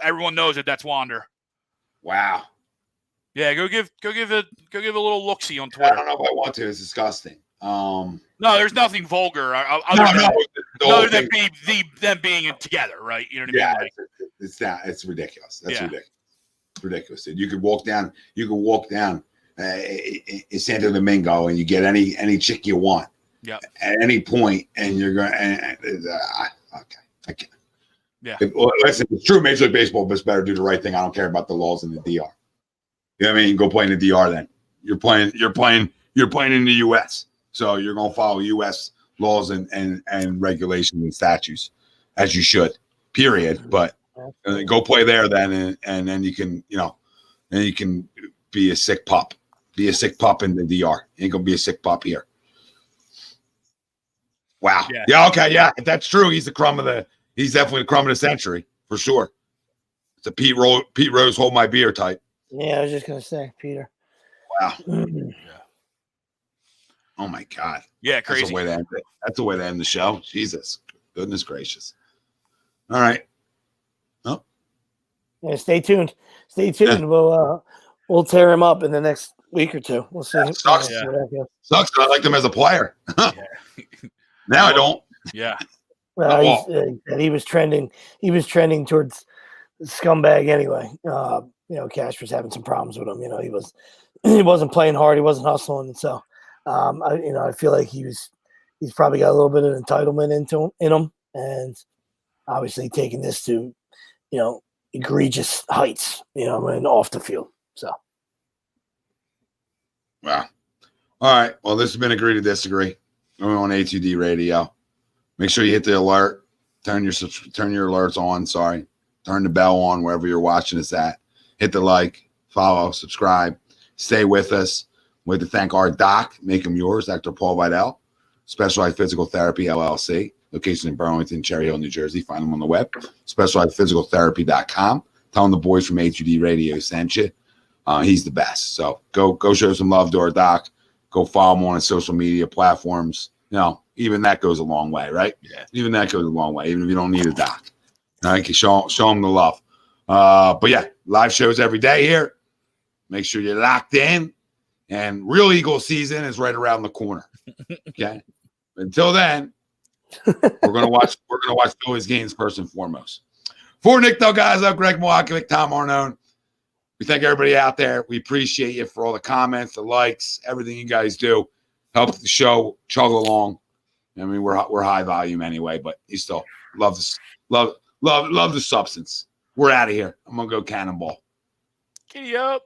Everyone knows that's Wander. Wow. Yeah, go give a little look-see on Twitter. I don't know if I want to. It's disgusting. No, there's nothing vulgar other than them being together, right? You know what I mean? It's ridiculous. That's ridiculous. It's ridiculous. You could walk down in Santo Domingo and you get any chick you want. Yeah. At any point, and you're going. Okay, I can't. Yeah. Listen, it's true. Major League Baseball must better do the right thing. I don't care about the laws in the DR. You know what I mean? Go play in the DR. Then you're playing in the U.S. So you're going to follow U.S. laws and regulations and statutes as you should. Period. But go play there then, and then you can be a sick pup. Be a sick pup in the DR. You ain't gonna be a sick pup here. Wow. Yeah. Okay. Yeah. If that's true, he's definitely the crumb of the century for sure. It's a Pete Rose hold my beer type. Yeah, I was just gonna say, Peter. Wow. Oh my God. Yeah, That's crazy. the way to end it. That's the way to end the show. Jesus. Goodness gracious. All right. Oh. Yeah, stay tuned. Stay tuned. Yeah. We'll tear him up in the next week or two. We'll see. Yeah, sucks. Where that goes. Sucks. I liked him as a player. Yeah. Now I don't. Yeah. He was trending. He was trending towards scumbag anyway. Cash was having some problems with him. He wasn't playing hard. He wasn't hustling. And so, I feel like he's probably got a little bit of entitlement in him, and obviously taking this to, egregious heights, and off the field. So. Wow. All right. Well, this has been Agree to Disagree. We're on A2D Radio. Make sure you hit the alert. Turn your alerts on. Sorry. Turn the bell on wherever you're watching us at. Hit the like, follow, subscribe. Stay with us. We'd like to thank our doc, Make Him Yours, Dr. Paul Vidal, Specialized Physical Therapy, LLC, location in Burlington, Cherry Hill, New Jersey. Find them on the web, specializedphysicaltherapy.com. Tell them the boys from A2D Radio sent you. He's the best. So go show some love to our doc. Go follow him on his social media platforms. Even that goes a long way, right? Yeah. Even that goes a long way, even if you don't need a doc. All right, show him the love. But yeah, live shows every day here. Make sure you're locked in. And real Eagle season is right around the corner. Okay. Until then, we're gonna watch Phillies games first and foremost. For Nick DelGozzo, Greg Milakovic, Tom Arnone. We thank everybody out there. We appreciate you for all the comments, the likes, everything you guys do. Help the show chug along. I mean, we're high volume anyway, but you still love this, love the substance. We're out of here. I'm gonna go cannonball. Giddy up.